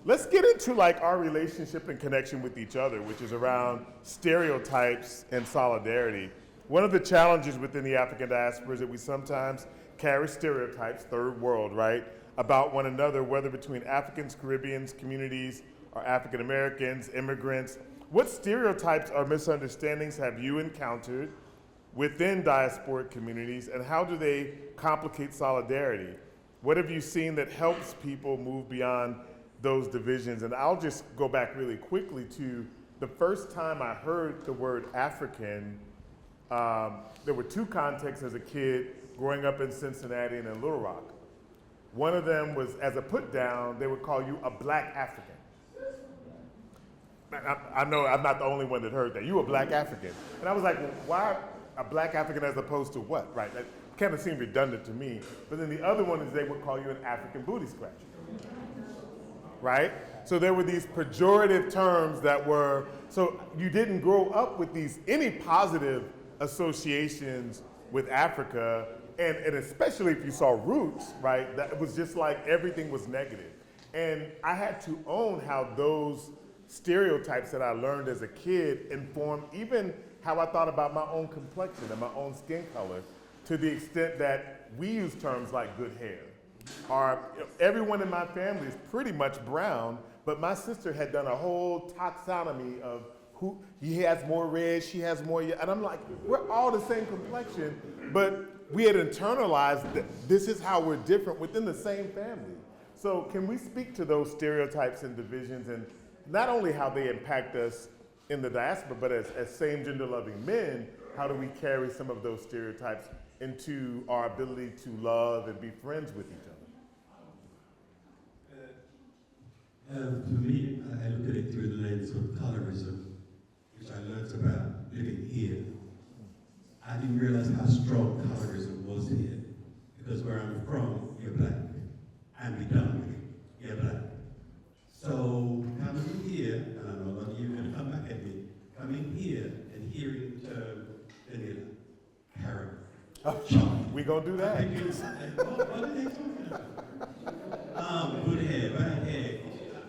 Let's get into like our relationship and connection with each other, which is around stereotypes and solidarity. One of the challenges within the African diaspora is that we sometimes carry stereotypes, third world, right, about one another, whether between Africans, Caribbeans, communities, or African Americans, immigrants. What stereotypes or misunderstandings have you encountered within diasporic communities, and how do they complicate solidarity? What have you seen that helps people move beyond those divisions? And I'll just go back really quickly to the first time I heard the word African there were two contexts as a kid growing up in Cincinnati and in Little Rock. One of them was, as a put down, they would call you a black African. I know I'm not the only one that heard that. You a black African. And I was like, well, why a black African as opposed to what, right? That kind of seemed redundant to me. But then the other one is they would call you an African booty scratcher, right? So there were these pejorative terms that were, so you didn't grow up with any positive associations with Africa, and especially if you saw roots, right? That it was just like everything was negative. And I had to own how those stereotypes that I learned as a kid informed even how I thought about my own complexion and my own skin color, to the extent that we use terms like good hair. Everyone in my family is pretty much brown, but my sister had done a whole taxonomy of who, he has more red, she has more, and I'm like, we're all the same complexion, but we had internalized that this is how we're different within the same family. So can we speak to those stereotypes and divisions, and not only how they impact us in the diaspora, but as same gender loving men, how do we carry some of those stereotypes into our ability to love and be friends with each other? For me, I look at it through the lens of colorism, which I learned about living here. I didn't realize how strong colorism was here, because where I'm from, you're black, and we done with it, you're black. So coming here, and I know a lot of you are going to come back at me, coming here and hearing the term vanilla, caramel, We gonna do that? what are they talking about? Good hair, bad hair.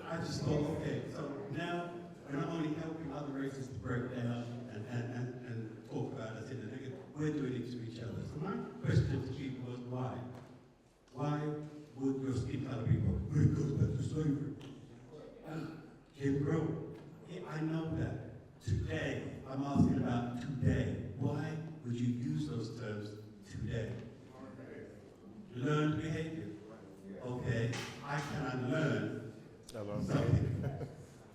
I just thought, okay, so now we're not only helping other races to break down and talk about us in the negative, we're doing it to each other. So my question to people was why? Why would your skin color be wrong? Well, it goes back to slavery. Jim Crow. Yeah, I know that. Today, I'm asking about today. Why would you use those terms today? Learned behavior. Okay, I can unlearn something.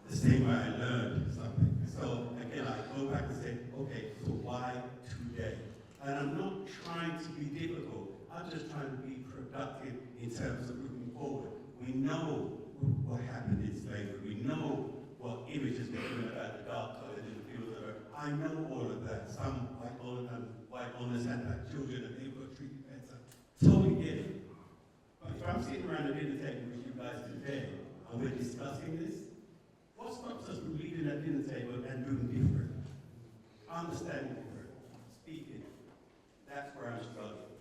The same way I learned something. So again, I go back and say, okay, so why today? And I'm not trying to be difficult. I'm just trying to be productive in terms of moving forward. We know what happened in slavery. We know what images were given about the dark colored individuals. I know all of that. Some white owners had black children and they were treated better. Totally get it. But if I'm sitting around the dinner table with you guys today and we're discussing this, what stops us from leaving that dinner table and doing different? Understanding different, speaking. That's where I'm struggling.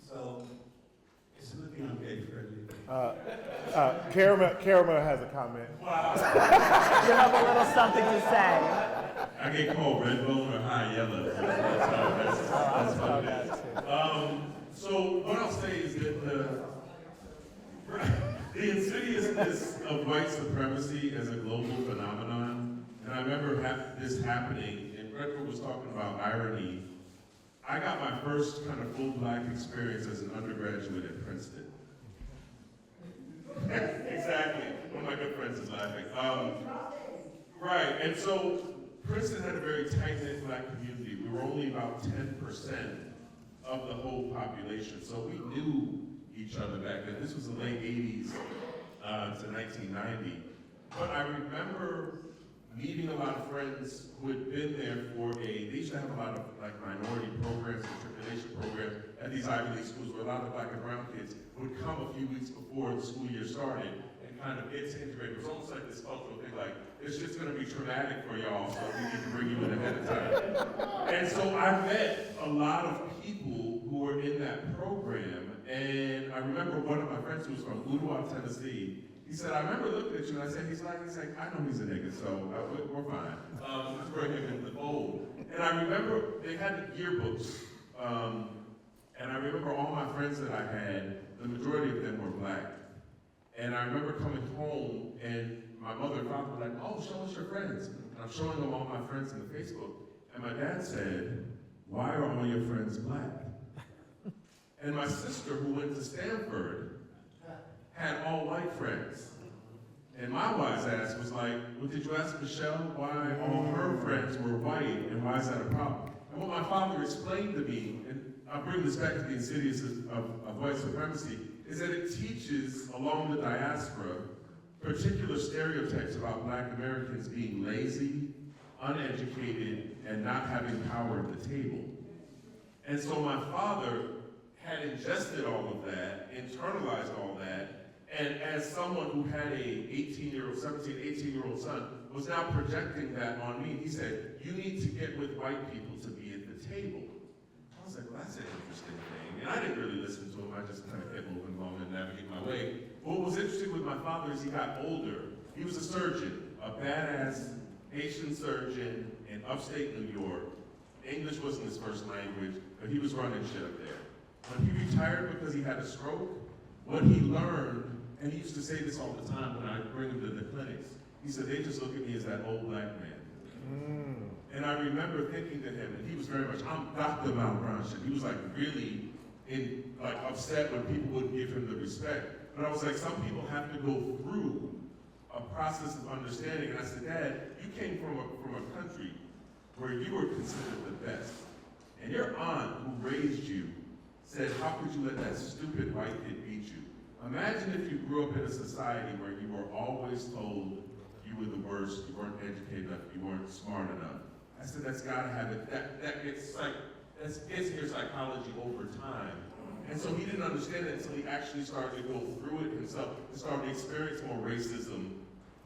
So it's a good thing I'm gay friendly. Caramel has a comment. You have a little something to say. I get called red bone or high yellow. That's what it is. So what I'll say is that the insidiousness of white supremacy as a global phenomenon, and I remember this happening, and Redford was talking about irony. I got my first kind of full black experience as an undergraduate at Princeton. Exactly. One of my good friends is laughing. Right, and so Princeton had a very tight-knit black community. We were only about 10% of the whole population, so we knew each other back then. This was the late 80s to 1990. But I remember meeting a lot of friends who had been there they used to have a lot of like minority programs and matriculation programs at these Ivy League schools where a lot of black and brown kids would come a few weeks before the school year started and kind of get to integrate. It was almost like this cultural thing, like, it's just gonna be traumatic for y'all, so we need to bring you in ahead of time. And so I met a lot of people who were in that program, and I remember one of my friends who was from Ottawa, Tennessee. He said, I remember looking at you and I said, he's like, I know he's a nigga, so we're fine. Let's bring him in the fold. And I remember they had the yearbooks, and I remember all my friends that I had, the majority of them were black. And I remember coming home and my mother and father were like, oh, show us your friends. And I'm showing them all my friends in the Facebook. And my dad said, why are all your friends black? And my sister, who went to Stanford, had all white friends. And my wise ass was like, well, did you ask Michelle why all her friends were white and why is that a problem? And what my father explained to me, and I'll bring this back to the insidious of white supremacy, is that it teaches along the diaspora particular stereotypes about Black Americans being lazy, uneducated, and not having power at the table. And so my father had ingested all of that, internalized all that, and as someone who had a 18-year-old son, was now projecting that on me. He said, you need to get with white people to be at the table. I was like, well, that's an interesting thing. And I didn't really listen to him. I just kind of kept moving along and navigating my way. But what was interesting with my father is he got older. He was a surgeon, a badass Haitian surgeon in upstate New York. English wasn't his first language, but he was running shit up there. When he retired because he had a stroke, what he learned, and he used to say this all the time when I bring him to the clinics, he said, they just look at me as that old Black man. And I remember thinking to him, and he was very much, I'm Dr. Malbranche, and he was like really upset when people wouldn't give him the respect. But I was like, some people have to go through a process of understanding. And I said, Dad, you came from a country where you were considered the best. And your aunt who raised you said, how could you let that stupid white kid beat you? Imagine if you grew up in a society where you were always told you were the worst, you weren't educated enough, you weren't smart enough. I said, that's gotta have it, that gets your psychology over time. And so he didn't understand it until he actually started to go through it himself and started to experience more racism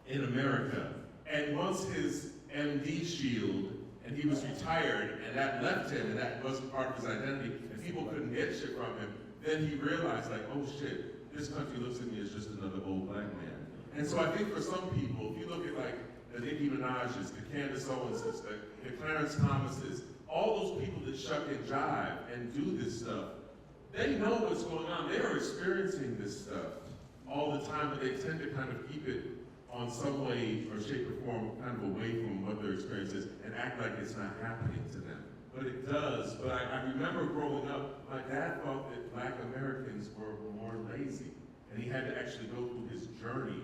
in America. And once his MD shield, and he was retired, and that left him, and that wasn't part of his identity, and people couldn't get shit from him, then he realized, like, oh shit, this country looks at me as just another old Black man. And so I think for some people, if you look at like the Nicki Minaj's, the Candace Owens's, the Clarence Thomas's, all those people that shuck and jive and do this stuff, they know what's going on. They are experiencing this stuff all the time, but they tend to kind of keep it on some way or shape or form kind of away from what their experience is and act like it's not happening to them. But it does. But I remember growing up, my dad thought that Black Americans were more lazy. And he had to actually go through his journey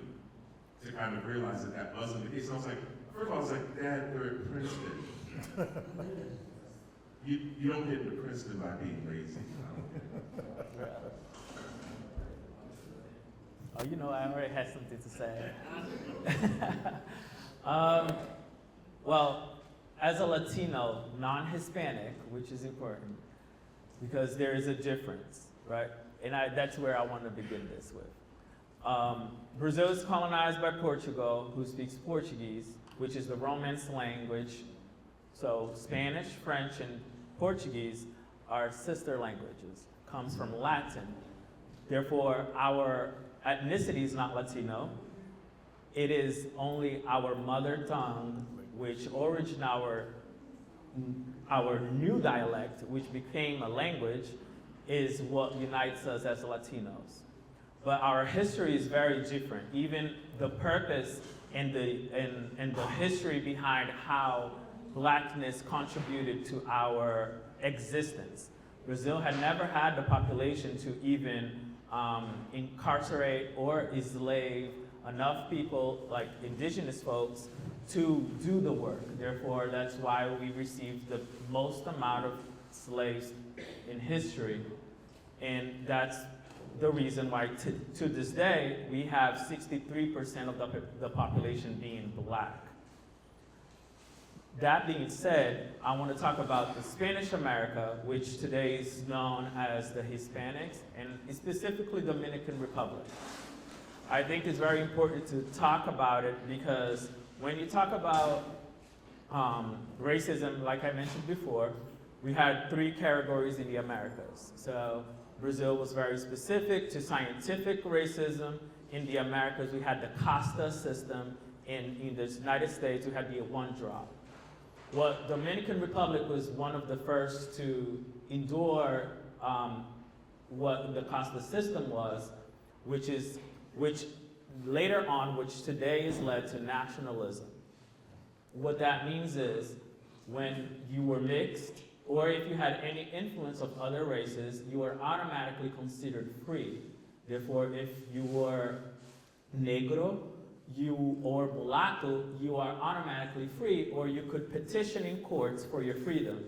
to kind of realize that that wasn't the case. And I was like, first of all, I was like, Dad, we're at Princeton. You don't get into Princeton by being lazy. Oh, you know, I already had something to say. Well, as a Latino, non-Hispanic, which is important, because there is a difference, right? And that's where I want to begin this with. Brazil is colonized by Portugal, who speaks Portuguese, which is the Romance language. So Spanish, French, and Portuguese are sister languages, comes from Latin. Therefore, our ethnicity is not Latino. It is only our mother tongue, which originated our new dialect, which became a language, is what unites us as Latinos. But our history is very different. Even the purpose and the history behind how Blackness contributed to our existence. Brazil had never had the population to even incarcerate or enslave enough people, like indigenous folks, to do the work. Therefore, that's why we received the most amount of slaves in history. And that's the reason why to this day, we have 63% of the population being Black. That being said, I want to talk about the Spanish America, which today is known as the Hispanics, and specifically Dominican Republic. I think it's very important to talk about it because when you talk about racism, like I mentioned before, we had 3 categories in the Americas. So Brazil was very specific to scientific racism. In the Americas, we had the Casta system. In the United States, we had the one drop. Well, Dominican Republic was one of the first to endure what the Casta system was, which later on, which today is led to nationalism. What that means is when you were mixed, or if you had any influence of other races, you were automatically considered free. Therefore, if you were negro, or mulatto, you are automatically free, or you could petition in courts for your freedom.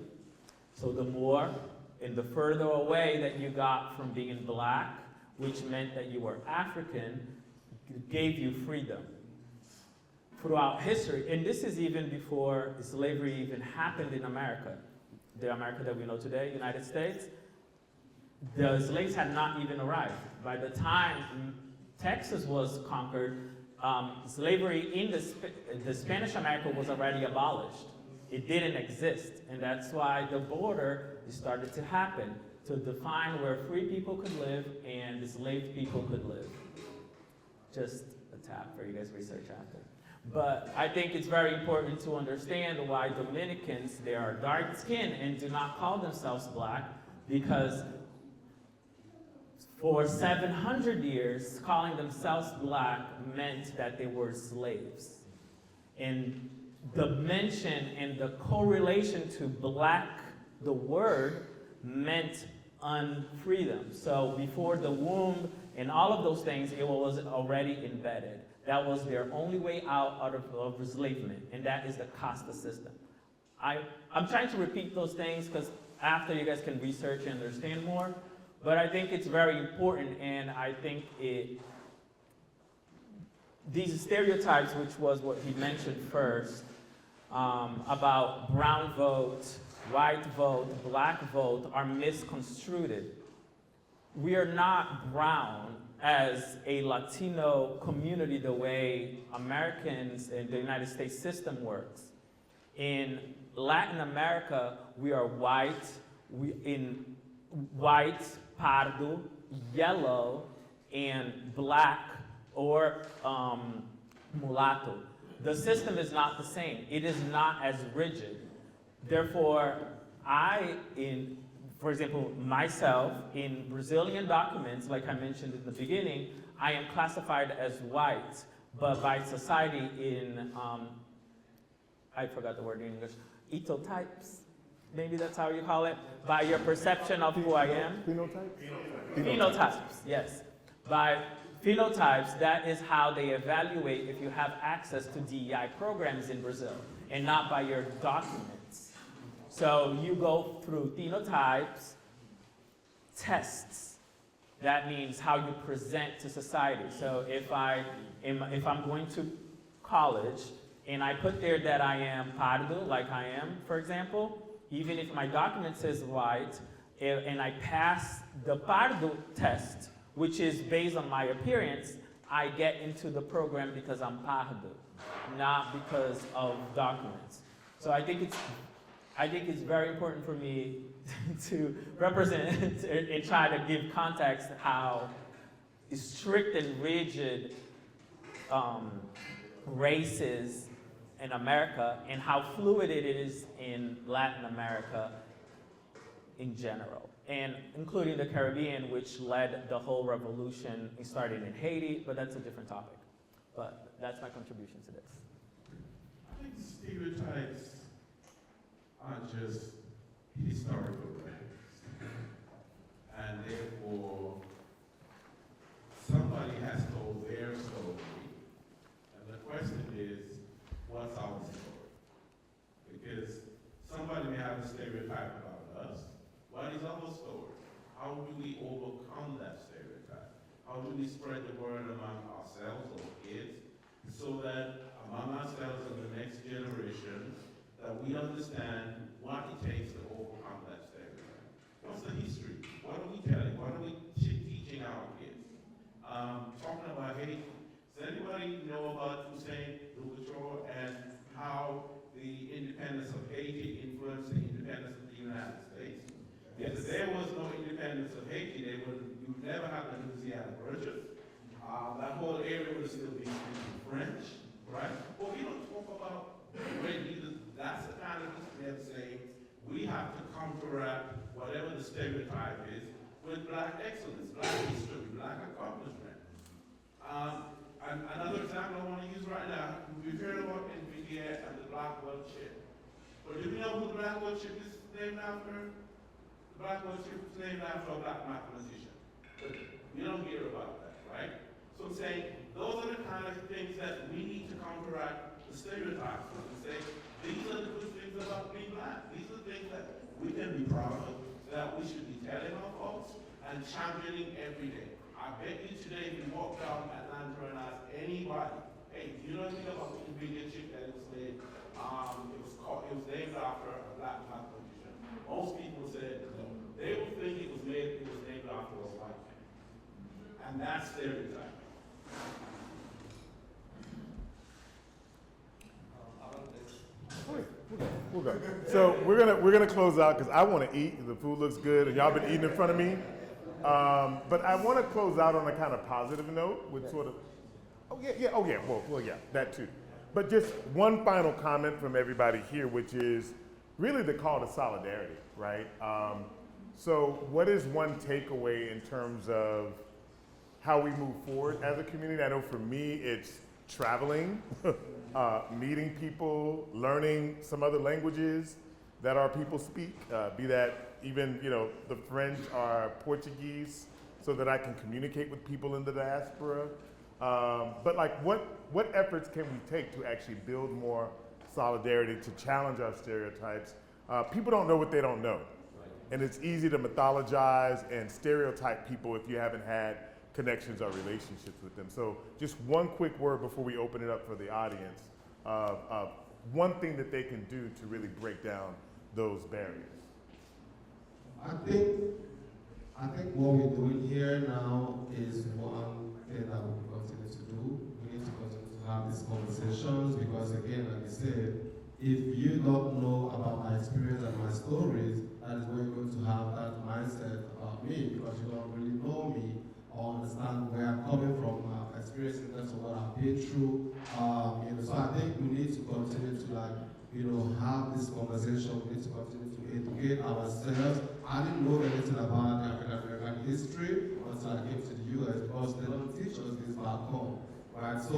So the more and the further away that you got from being black, which meant that you were African, gave you freedom. Throughout history, and this is even before slavery even happened in America, the America that we know today, United States, the slaves had not even arrived. By the time Texas was conquered, slavery in the Spanish America was already abolished. It didn't exist, and that's why the border started to happen, to define where free people could live and enslaved people could live. Just a tap for you guys to research after. But I think it's very important to understand why Dominicans, they are dark skinned and do not call themselves black, because for 700 years, calling themselves black meant that they were slaves. And the mention and the correlation to black, the word, meant unfreedom. So before the womb and all of those things, it was already embedded. That was their only way out of enslavement, and that is the casta system. I'm trying to repeat those things because after you guys can research and understand more, but I think it's very important, and I think these stereotypes, which was what he mentioned first, about brown vote, white vote, black vote, are misconstrued. We are not brown as a Latino community the way Americans in the United States system works. In Latin America, we are white, white, pardo, yellow, and black, or mulatto. The system is not the same. It is not as rigid. Therefore, for example, myself, in Brazilian documents, like I mentioned in the beginning, I am classified as white, but by society in, I forgot the word in English, etotypes, maybe that's how you call it, by your perception of who I am. Phenotypes? Phenotypes, yes. By phenotypes, that is how they evaluate if you have access to DEI programs in Brazil, and not by your documents. So you go through phenotypes, tests. That means how you present to society. So if I'm going to college and I put there that I am pardo, like I am, for example, even if my document says white, and I pass the pardo test, which is based on my appearance, I get into the program because I'm pardo, not because of documents. So I think it's very important for me to represent and try to give context how strict and rigid race is in America and how fluid it is in Latin America in general, and including the Caribbean, which led the whole revolution starting in Haiti, but that's a different topic. But that's my contribution to this. I think stereotypes are just historical facts. And therefore, somebody has told their story. And the question is, what's our story? Because somebody may have a stereotype about us. What is our story? How do we overcome that stereotype? How do we spread the word among ourselves or kids so that among ourselves and the next generation that we understand what it takes to overcome that stereotype? What's the history? What are we telling? What are we teaching our kids? Talking about Haiti, does anybody know about Hussein Louverture and how the independence of Haiti influenced the independence of the United States? If there was no independence of Haiti, you would never have the Louisiana Purchase. That whole area would still be speaking French, right? But we don't talk about when either. That's the kind of history of saying we have to counteract whatever the stereotype is with black excellence, black history, black accomplishment. And another example I want to use right now, we've heard about NVIDIA and the Blackwell chip. But do you know who the Blackwell chip is named after? The Blackwell chip is named after a black mathematician. But we don't hear about that, right? So I'm saying those are the kind of things that we need to counteract the stereotypes and say, these are the good things about being black. These are the things that we can be proud of, that we should be telling our folks and championing every day. I bet you today, if you walk down Atlanta and ask anybody, hey, do you know anything about the ingredient chip that it was made? It was named after a black condition. Most people said no. They would think it was named after a white man. And that's stereotype. We'll go. So we're gonna close out because I want to eat. The food looks good, and y'all been eating in front of me. But I want to close out on a kind of positive note with sort of, well, yeah, that too. But just one final comment from everybody here, which is really the call to solidarity, right? So what is one takeaway in terms of how we move forward as a community? I know for me, it's traveling, meeting people, learning some other languages that our people speak, be that even, the French or Portuguese, so that I can communicate with people in the diaspora. But like, what efforts can we take to actually build more solidarity, to challenge our stereotypes? People don't know what they don't know. And it's easy to mythologize and stereotype people if you haven't had connections or relationships with them. So just one quick word before we open it up for the audience, one thing that they can do to really break down those barriers. I think what we're doing here now is one thing that we continue to do. We need to continue to have these conversations because, again, like I said, if you don't know about my experience and my stories, that is when you're going to have that mindset about me because you don't really know me or understand where I'm coming from, my experience in terms of what I've been through. So I think we need to continue to have this conversation. We need to continue to educate ourselves. I didn't know anything about African American history until I came to the US because they don't teach us this back home, right? So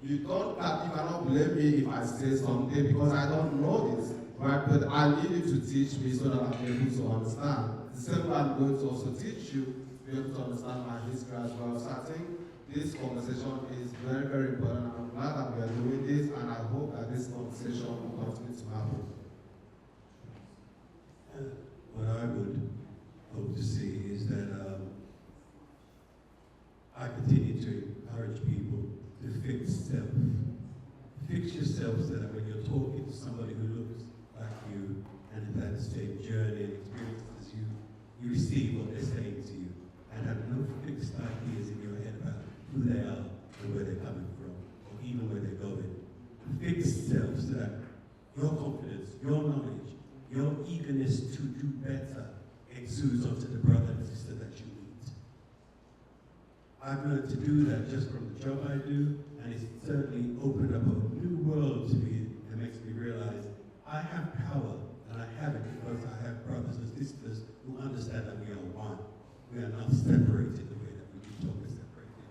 you cannot blame me if I say something because I don't know this, right? But I need you to teach me so that I'm able to understand. The same way I'm going to also teach you to be able to understand my history as well. So I think this conversation is very, very important. I'm glad that we are doing this, and I hope that this conversation will continue to happen. What I would hope to see is that I continue to encourage people to fix yourself so that when you're talking to somebody who looks like you and has had the same journey and experiences as you receive what they're saying to you and have no fixed ideas in your head about who they are and where they're coming from or even where they're going. Fix yourself so that your confidence, your knowledge, your eagerness to do better exudes onto the brother and sister that you meet. I've learned to do that just from the job I do, and it's certainly opened up a new world to me that makes me realize I have power, and I have it because I have brothers and sisters who understand that we are one. We are not separated the way that we do talk is separated.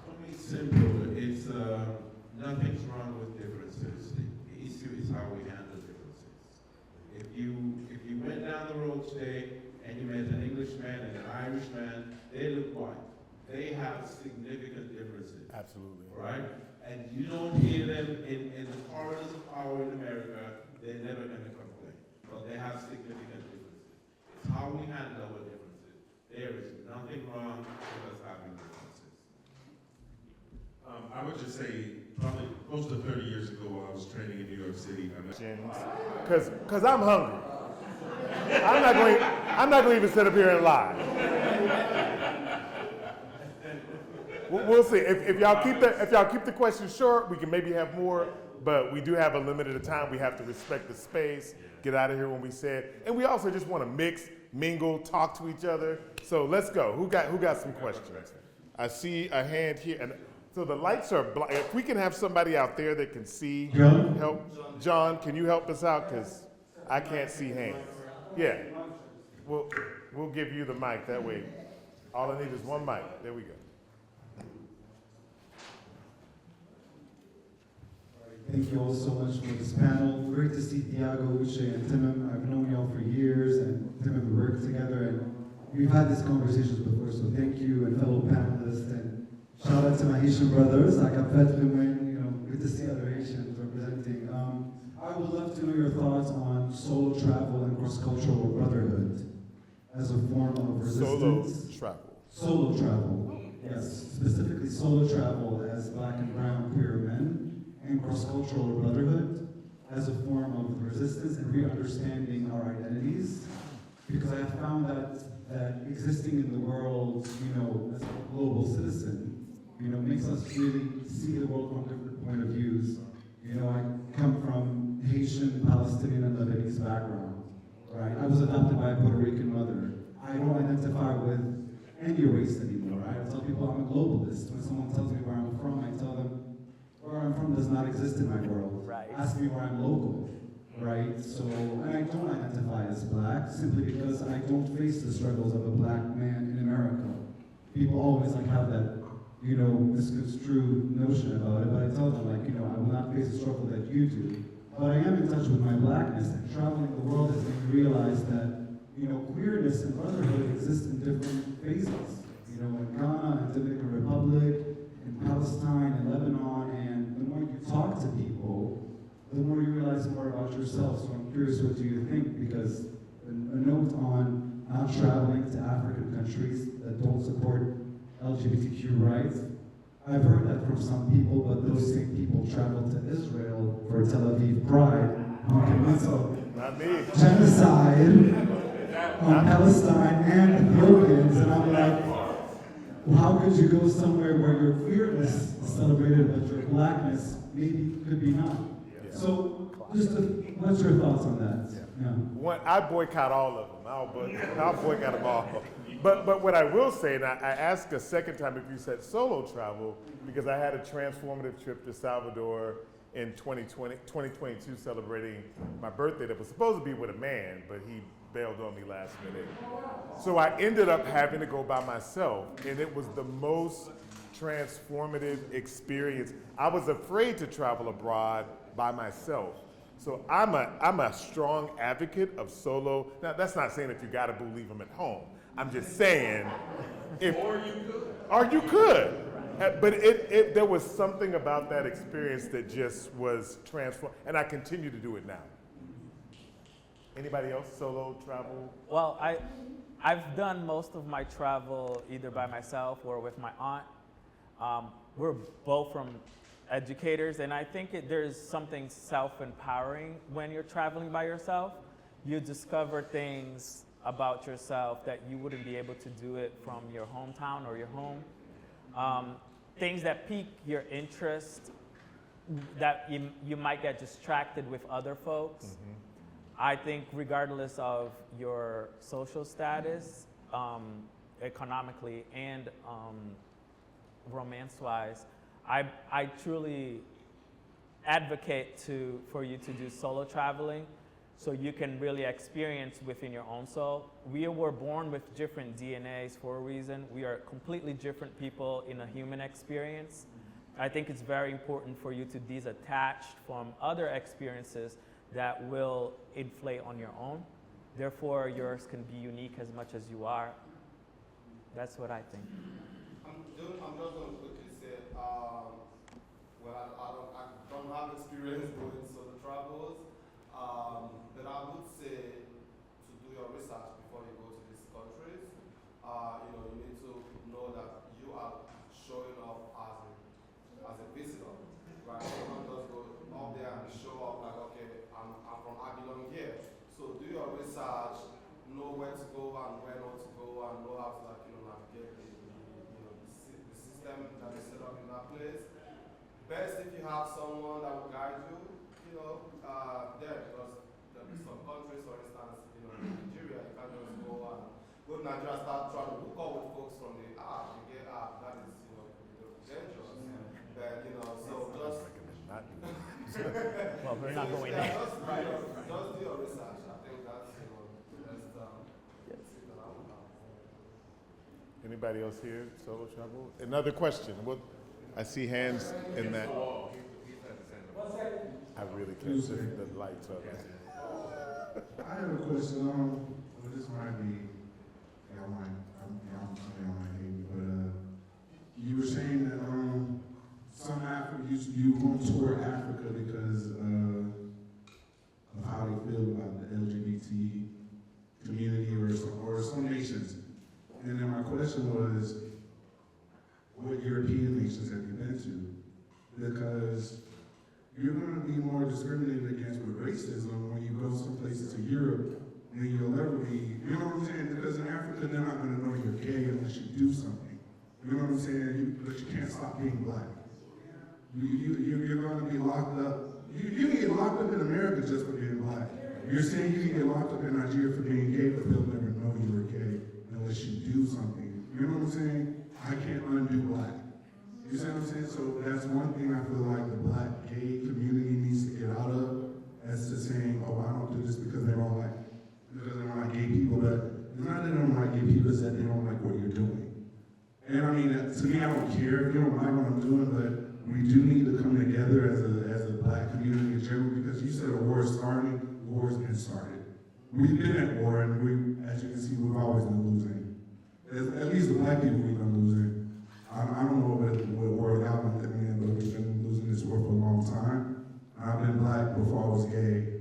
For me, it's simple. It's nothing's wrong with differences. The issue is how we handle differences. If you went down the road today and you met an Englishman and an Irishman, they look white. They have significant differences. Absolutely. Right? And you don't hear them in the corridors of power in America, they're never going to complain. But they have significant differences. It's how we handle our differences. There is nothing wrong with us having differences. I would just say, probably close to 30 years ago while I was training in New York City. Because I'm hungry. I'm not going to even sit up here and lie. We'll see. If y'all keep the questions short, we can maybe have more. But we do have a limited time. We have to respect the space. Get out of here when we say it. And we also just want to mix, mingle, talk to each other. So let's go. Who got some questions? I see a hand here. And so the lights are blind. If we can have somebody out there that can see, help. John, can you help us out? Because I can't see hands. Yeah. We'll give you the mic that way. All I need is one mic. There we go. Thank you all so much for this panel. Great to see Thiago, Uche, and Timon. I've known y'all for years, and Timon, we worked together, and we've had these conversations before, so thank you, and fellow panelists, and shout out to my Haitian brothers. Like I've met them when, good to see other Haitians representing. I I would love to know your thoughts on solo travel and cross-cultural brotherhood as a form of resistance. Solo travel, yes, specifically solo travel as Black and brown queer men, and cross-cultural brotherhood as a form of resistance and re-understanding our identities. Because I have found that existing in the world, as a global citizen, makes us really see the world from different point of views. I come from Haitian, Palestinian, and Lebanese background, right? I was adopted by a Puerto Rican mother. I don't identify with any race anymore, right? I tell people I'm a globalist. When someone tells me where I'm from, I tell them where I'm from does not exist in my world. Right. Ask me where I'm local, right? So, and I don't identify as Black simply because I don't face the struggles of a Black man in America. People always have that misconstrued notion about it, but I tell them, I will not face the struggle that you do. But I am in touch with my Blackness, and traveling the world has made me realize that, queerness and brotherhood exist in different phases. In Ghana, in Dominican Republic, in Palestine, in Lebanon, and the more you talk to people, the more you realize more about yourself. So I'm curious, what do you think? Because a note on not traveling to African countries that don't support LGBTQ rights. I've heard that from some people, but those same people travel to Israel for Tel Aviv Pride, who commits a genocide on Palestine and Ethiopians, and I'm like, well, how could you go somewhere where your queerness is celebrated, but your Blackness maybe could be not? So, what's your thoughts on that? One, I boycott all of them. I'll boycott them all. But what I will say, and I asked a second time if you said solo travel, because I had a transformative trip to Salvador in 2022 celebrating my birthday that was supposed to be with a man, but he bailed on me last minute. So I ended up having to go by myself, and it was the most transformative experience. I was afraid to travel abroad by myself. So I'm a strong advocate of solo. Now, that's not saying if you got a boo, leave them at home. I'm just saying, or you could. But there was something about that experience that just was transformed, and I continue to do it now. Anybody else solo travel? Well, I've done most of my travel either by myself or with my aunt. We're both from educators, and I think there's something self-empowering when you're traveling by yourself. You discover things about yourself that you wouldn't be able to do it from your hometown or your home. Things that pique your interest, that you might get distracted with other folks. Mm-hmm. I think regardless of your social status, economically and romance-wise, I truly advocate for you to do solo traveling so you can really experience within your own soul. We were born with different DNAs for a reason. We are completely different people in a human experience. I think it's very important for you to detach from other experiences that will inflate on your own. Therefore, yours can be unique as much as you are. That's what I think. I'm just going to quickly say, well, I don't have experience doing solo travels, but I would say to do your research before you go to these countries. You need to know that you are showing up as a visitor, right? You don't just go up there and show up like, okay, I belong here. So do your research, know where to go and where not to go, and know how to navigate the system that is set up in that place. Best if you have someone that will guide you, there, because there are some countries, for instance, in Nigeria, you can't just go to Nigeria and start trying to hook up with folks from the app, the gay app. That is, dangerous. But so just. Well, we're not going there. Just do your research. I think that's the best thing that I would have. Anybody else here solo travel? Another question. I see hands in that. I really can't see the lights up. I have a question. Well, this might be, y'all might hate me, but you were saying that some Africa, you won't tour Africa because they feel about the LGBT community or some nations. And then my question was, what European nations have you been to? Because you're going to be more discriminated against with racism when you go some places to Europe than you'll ever be. You know what I'm saying? Because in Africa, they're not going to know you're gay unless you do something. You know what I'm saying? But you can't stop being black. You're going to be locked up. You can get locked up in America just for being black. You're saying you can get locked up in Nigeria for being gay, but they'll never know you were gay unless you do something. You know what I'm saying? I can't undo black. You see what I'm saying? So that's one thing I feel like the black gay community needs to get out of, as to saying, oh, I don't do this because they don't like gay people. But it's not that they don't like gay people, it's that they don't like what you're doing. And I mean, to me, I don't care if you don't like what I'm doing, but we do need to come together as a black community in general, because you said a war is starting, war's been started. We've been at war, and as you can see, we've always been losing. At least the black people we've been losing. I don't know what war y'all been living in, but we've been losing this war for a long time. I've been black before I was gay.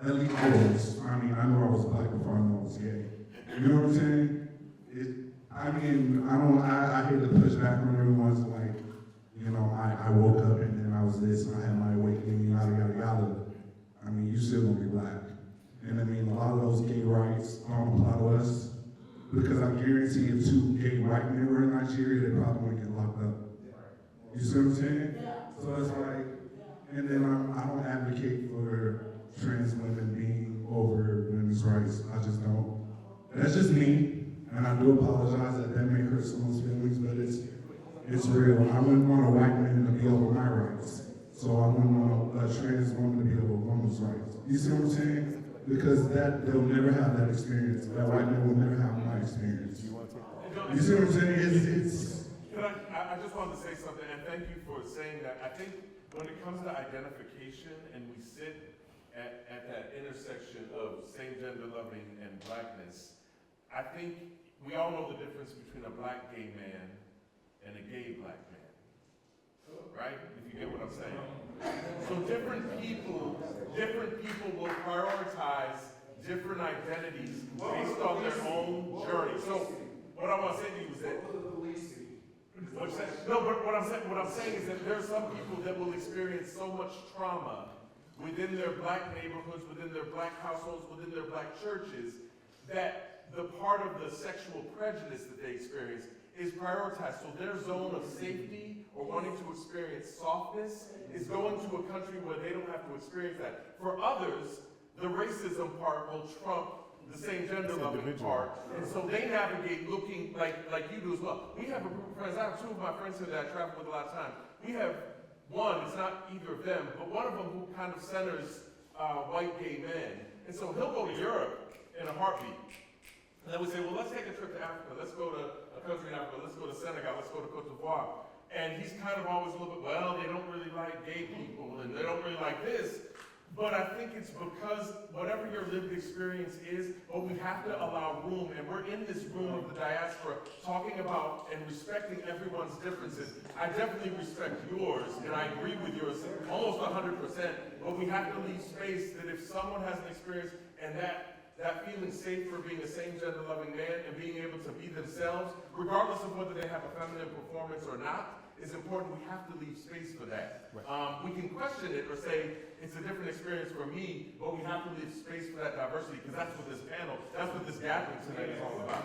At least always. I mean, I know I was black before I knew I was gay. You know what I'm saying? I hate to push back on everyone's like, you know, I woke up and then I was this and I had my awakening, yada, yada, yada. I mean, you still gonna be black. And I mean, a lot of those gay rights don't apply to us, because I guarantee if two gay white men were in Nigeria, they probably wouldn't get locked up. You see what I'm saying? So it's like, and then I don't advocate for trans women being over women's rights. I just don't. That's just me. And I do apologize that may hurt someone's feelings, but it's real. I wouldn't want a white man to be over my rights. So I wouldn't want a trans woman to be over a woman's rights. You see what I'm saying? Because they'll never have that experience. That white man will never have my experience. You see what I'm saying? I just wanted to say something, and thank you for saying that. I think when it comes to identification, and we sit at that intersection of same gender loving and blackness, I think we all know the difference between a black gay man and a gay black man, right? If you get what I'm saying. So different people will prioritize different identities based on their own journey. So what I want to say to you is that, no, but what I'm saying is that there are some people that will experience so much trauma within their black neighborhoods, within their black households, within their black churches, that the part of the sexual prejudice that they experience is prioritized. So their zone of safety or wanting to experience softness is going to a country where they don't have to experience that. For others, the racism part will trump the same gender loving part. And so they navigate looking like you do as well. We have a group of friends, I have two of my friends here that I travel with a lot of time. We have one, it's not either of them, but one of them who kind of centers white gay men. And so he'll go to Europe in a heartbeat. And then we say, well, let's take a trip to Africa. Let's go to a country in Africa. Let's go to Senegal. Let's go to Cote d'Ivoire. And he's kind of always a little bit, well, they don't really like gay people, and they don't really like this. But I think it's because whatever your lived experience is, but we have to allow room, and we're in this room of the diaspora talking about and respecting everyone's differences. I definitely respect yours, and I agree with yours almost 100%, but we have to leave space that if someone has an experience and that feeling safe for being a same gender loving man and being able to be themselves, regardless of whether they have a feminine performance or not, is important. We have to leave space for that. Right. We can question it or say, it's a different experience for me, but we have to leave space for that diversity, because that's what this panel, that's what this gathering tonight is all about.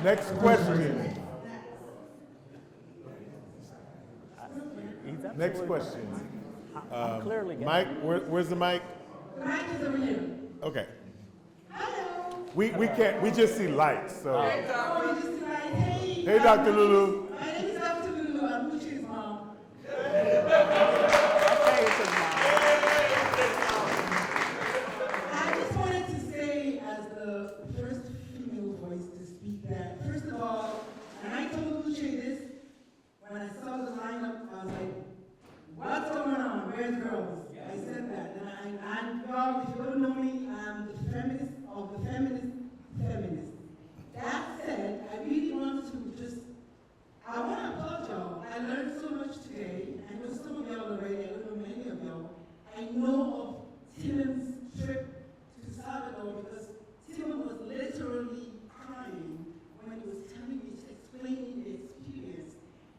Next question. Next question. I'm clearly getting Mike, where's the mic? The mic is over here. Okay. Hello. We can't, we just see lights, so. Hey, Doctor. Oh, you just see lights. Hey. Hey, Dr. Lulu. My name is Dr. Lulu. I'm Uche's mom. I just wanted to say, as the first female voice to speak, that first of all, and I told Uche this, when I saw the lineup, I was like, what's going on? Where's girls? I said that. And y'all, if you don't know me, I'm the feminist of the feminist feminists. That said, I really want to I want to applaud y'all. I learned so much today. some of y'all already, I don't know many of y'all, I know of Tim's trip to Salvador because Tim was literally crying when he was telling me, explaining the experience.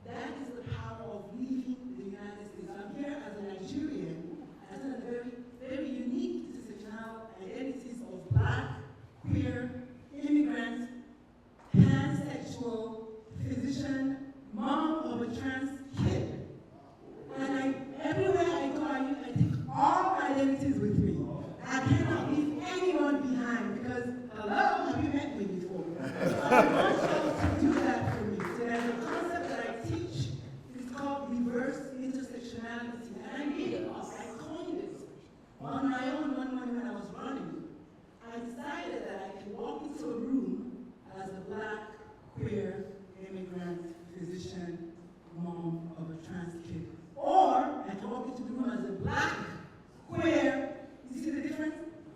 That is the power of leaving the United States. I'm here as a Nigerian, as a very, very unique intersectional identities of Black, queer, immigrant, pansexual, physician, mom of a trans kid. And everywhere I go, I take all identities with me. I cannot leave anyone behind because, hello, have you met me before? So I want you to do that for me. So there's a concept that I teach. It's called reverse intersectionality. And I made it up. I coined it on my own one morning when I was running. I decided that I could walk into a room as a Black, queer, immigrant, physician, mom of a trans kid. Or I can walk into the room as a Black, queer. You see the difference?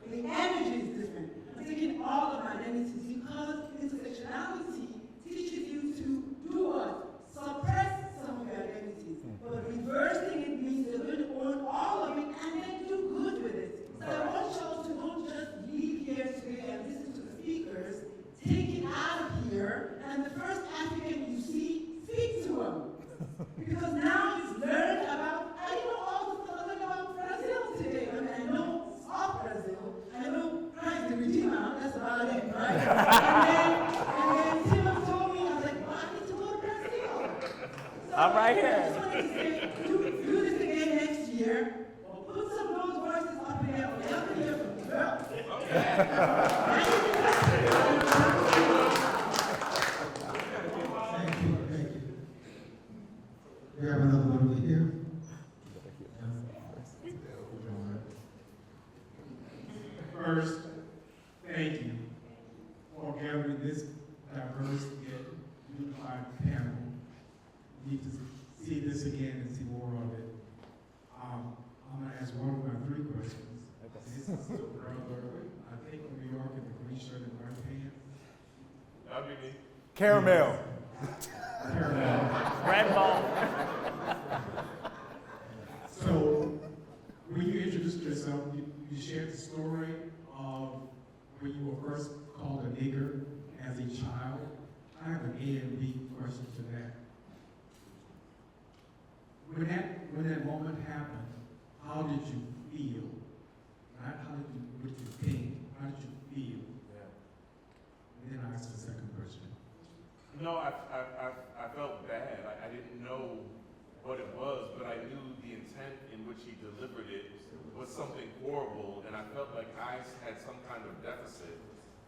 The energy is different. I'm taking all of my identities because intersectionality teaches you to do what? Suppress some of your identities. But reversing it means you're going to own all of it and then do good with it. So I want y'all to don't just leave here today and listen to the speakers. Take it out of here, and the first African you see, speak to them. Because now you've learned about, I didn't know all the thing about Brazil today. I mean, I know of Brazil, I know Christ the Redeemer, that's about it, right? and then Tim told me, I was like, well, I need to go to Brazil. So I'm right here. I just wanted to say, do this again next year, or put some of those voices up in there, or help me hear from the girl. Thank you, thank you. We have another one over here. First, thank you for gathering this diverse yet unified panel. We need to see this again and see more of it. I'm going to ask one of my 3 questions. This is the brother, I think, from New York in the green shirt and white pants. That'd be me. Caramel. Red ball. So, when you introduced yourself, you shared the story of when you were first called a nigger as a child. I have an A and B question to that. When that moment happened, how did you feel? Not how did you, what did you think? How did you feel? And then I asked the second question. No, I felt bad. I didn't know what it was, but I knew the intent in which he delivered it was something horrible, and I felt like I had some kind of deficit.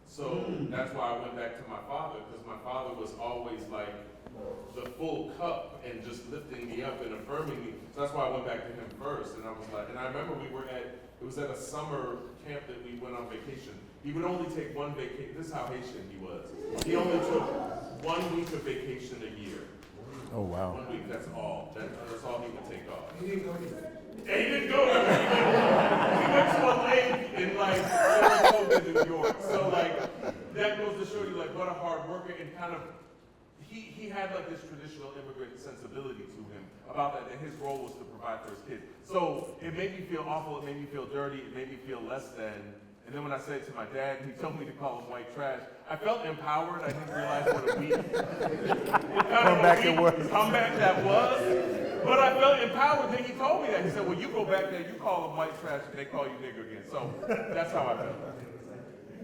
So that's why I went back to my father, because my father was always like the full cup and just lifting me up and affirming me. So that's why I went back to him first, and I was like, and I remember it was at a summer camp that we went on vacation. He would only take one vacation. This is how Haitian he was. He only took 1 week of vacation a year. Oh, wow. 1 week, that's all. That's all he would take off. He didn't go there. And he didn't go there. He went to a lake in like Saratoga, New York. So like that goes to show you like what a hard worker and kind of he had like this traditional immigrant sensibility to him about that, and his role was to provide for his kids. So it made me feel awful, it made me feel dirty, it made me feel less than. And then when I said it to my dad, he told me to call him white trash. I felt empowered. I didn't realize what a weak comeback that was. But I felt empowered. Then he told me that. He said, well, you go back there, you call them white trash, and they call you nigger again. So that's how I felt.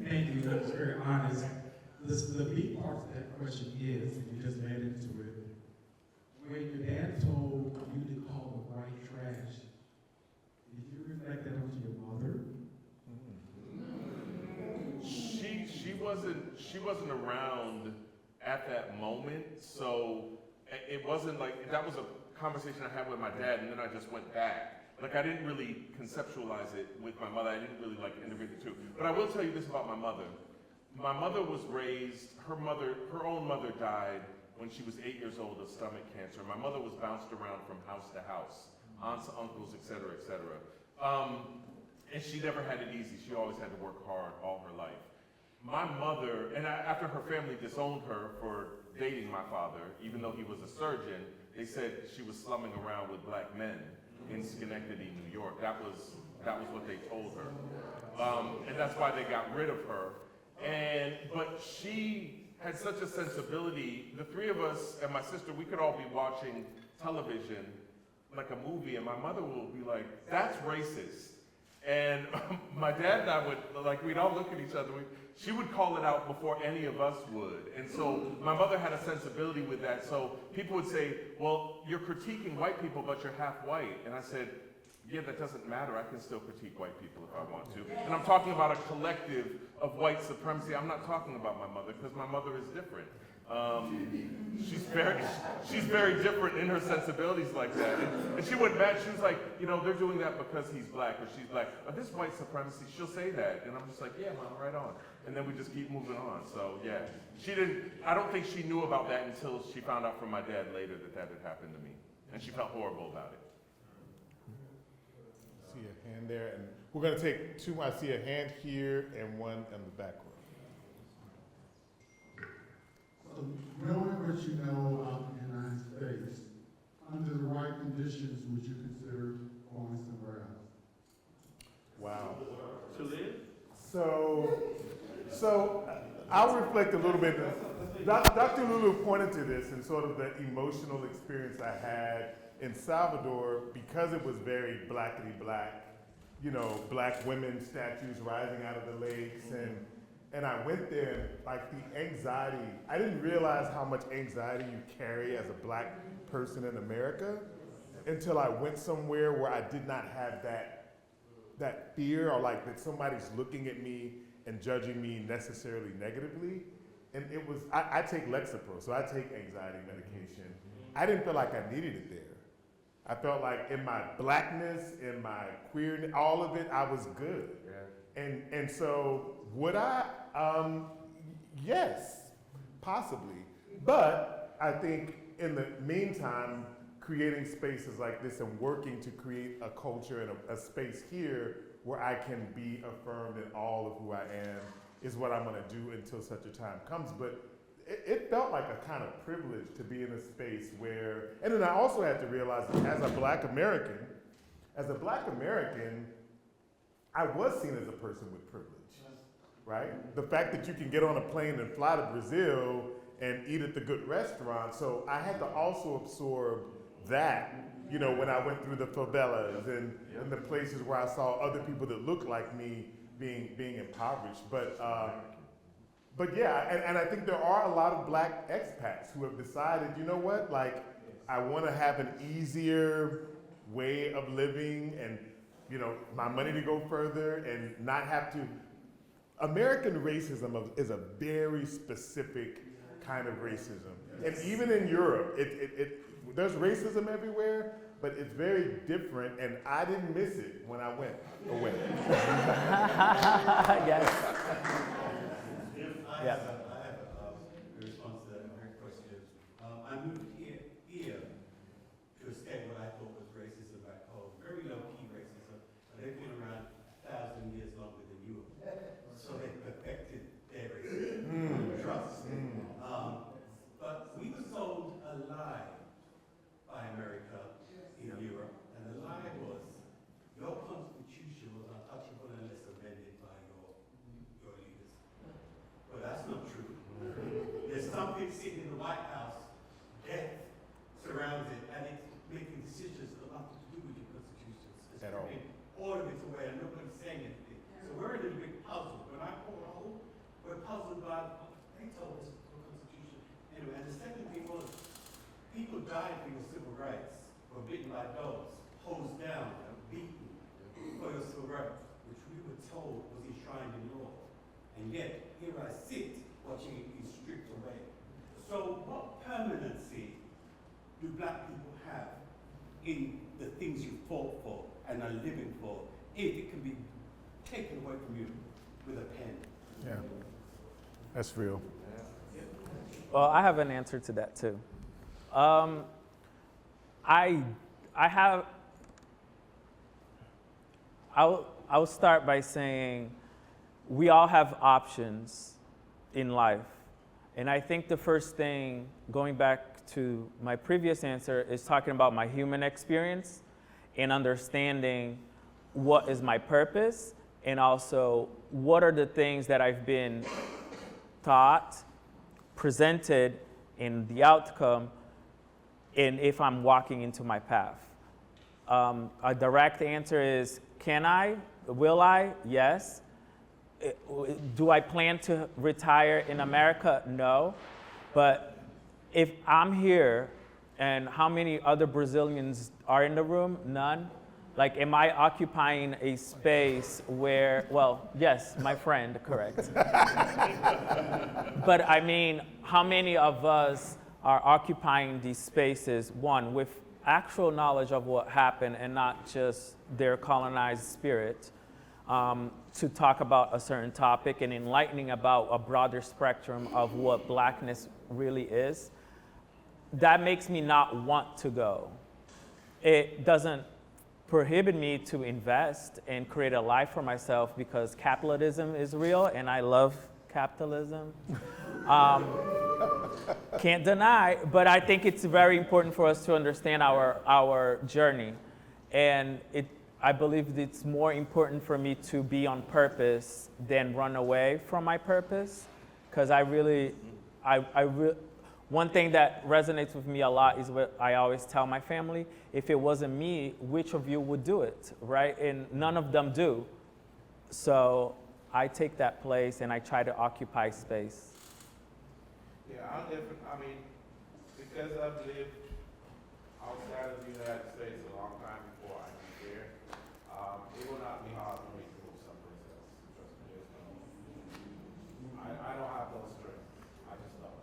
Thank you. That was very honest. The big part of that question is, and you just led into it, when your dad told you to call them white trash, did you reflect that onto your mother? She wasn't around at that moment, so it wasn't like, that was a conversation I had with my dad, and then I just went back. Like, I didn't really conceptualize it with my mother. I didn't really like integrate the two. But I will tell you this about my mother. My mother was raised, her own mother died when she was 8 years old of stomach cancer. My mother was bounced around from house to house, aunts, uncles, et cetera, et cetera. And she never had it easy. She always had to work hard all her life. my mother, and after her family disowned her for dating my father, even though he was a surgeon, they said she was slumming around with black men in Schenectady, New York. That was what they told her. And that's why they got rid of her. But she had such a sensibility. The three of us and my sister, we could all be watching television, like a movie, and my mother will be like, "That's racist." And my dad and I we'd all look at each other. She would call it out before any of us would. And so my mother had a sensibility with that. So people would say, "Well, you're critiquing white people, but you're half white." And I said, "Yeah, that doesn't matter. I can still critique white people if I want to." And I'm talking about a collective of white supremacy. I'm not talking about my mother, because my mother is different. She's very different in her sensibilities like that. And she went mad. She was like, "They're doing that because he's black or she's black. But this white supremacy," she'll say that. And I'm just like, "Yeah, Mom, right on." And then we just keep moving on. So yeah, I don't think she knew about that until she found out from my dad later that had happened to me. And she felt horrible about it. See a hand there, and we're going to take two. I see a hand here and one in the back row. So, knowing what you know about the United States, under the right conditions, would you consider going somewhere else? Wow. To live? So I'll reflect a little bit. Dr. Lulu pointed to this and sort of the emotional experience I had in Salvador, because it was very blackity black, black women statues rising out of the lakes, and I went there, and like the anxiety, I didn't realize how much anxiety you carry as a black person in America until I went somewhere where I did not have that fear, or like that somebody's looking at me and judging me necessarily negatively. And it was, I take Lexapro, so I take anxiety medication. I didn't feel like I needed it there. I felt like in my blackness, in my queerness, all of it, I was good. Yeah. And so would I? Yes, possibly. But I think in the meantime, creating spaces like this and working to create a culture and a space here where I can be affirmed in all of who I am is what I'm gonna do until such a time comes. But it felt like a kind of privilege to be in a space where, and then I also had to realize that as a black American, I was seen as a person with privilege, right? The fact that you can get on a plane and fly to Brazil and eat at the good restaurant, so I had to also absorb that, when I went through the favelas and the places where I saw other people that looked like me being impoverished. But yeah, and I think there are a lot of black expats who have decided, you know what, like, I want to have an easier way of living and, my money to go further and not have to. American racism is a very specific kind of racism. And even in Europe, there's racism everywhere, but it's very different, and I didn't miss it when I went away. Yes. I have a response to that very question. I moved here to escape what I thought was racism back home. Very low-key racism, but they've been around 1,000 years longer than you have. So they've perfected their racism. Trust. But we were sold a lie by America in Europe, and the lie was your constitution was untouchable unless amended by your leaders. But that's not true. There's something sitting in the White House, death surrounds it, and it's making decisions that have nothing to do with your constitutions. It's At all. All of it's away, and nobody's saying anything. So we're a little bit puzzled. When I call home, we're puzzled by they told us the constitution. Anyway, and the second thing was, people died for your civil rights, were bitten by dogs, hosed down, and beaten for your civil rights, which we were told was enshrined in law. And yet, here I sit, watching it be stripped away. So what permanency do black people have in the things you fought for and are living for, if it can be taken away from you with a pen? Yeah, that's real. Well, I have an answer to that too. I'll start by saying we all have options in life. And I think the first thing, going back to my previous answer, is talking about my human experience and understanding what is my purpose, and also what are the things that I've been taught, presented, in the outcome, and if I'm walking into my path. A direct answer is, can I? Will I? Yes. Do I plan to retire in America? No. But if I'm here, and how many other Brazilians are in the room? None. Like, am I occupying a space where, well, yes, my friend, correct. But I mean, how many of us are occupying these spaces, one, with actual knowledge of what happened and not just their colonized spirit, to talk about a certain topic and enlightening about a broader spectrum of what Blackness really is? That makes me not want to go. It doesn't prohibit me to invest and create a life for myself, because capitalism is real and I love capitalism. Can't deny, but I think it's very important for us to understand our journey. And I believe it's more important for me to be on purpose than run away from my purpose, because one thing that resonates with me a lot is what I always tell my family: if it wasn't me, which of you would do it, right? And none of them do. So I take that place and I try to occupy space. Yeah, I mean, because I've lived outside of the United States a long time before I came here, it will not be hard for me to move someplace else. Trust me, I don't have those strengths. I just don't.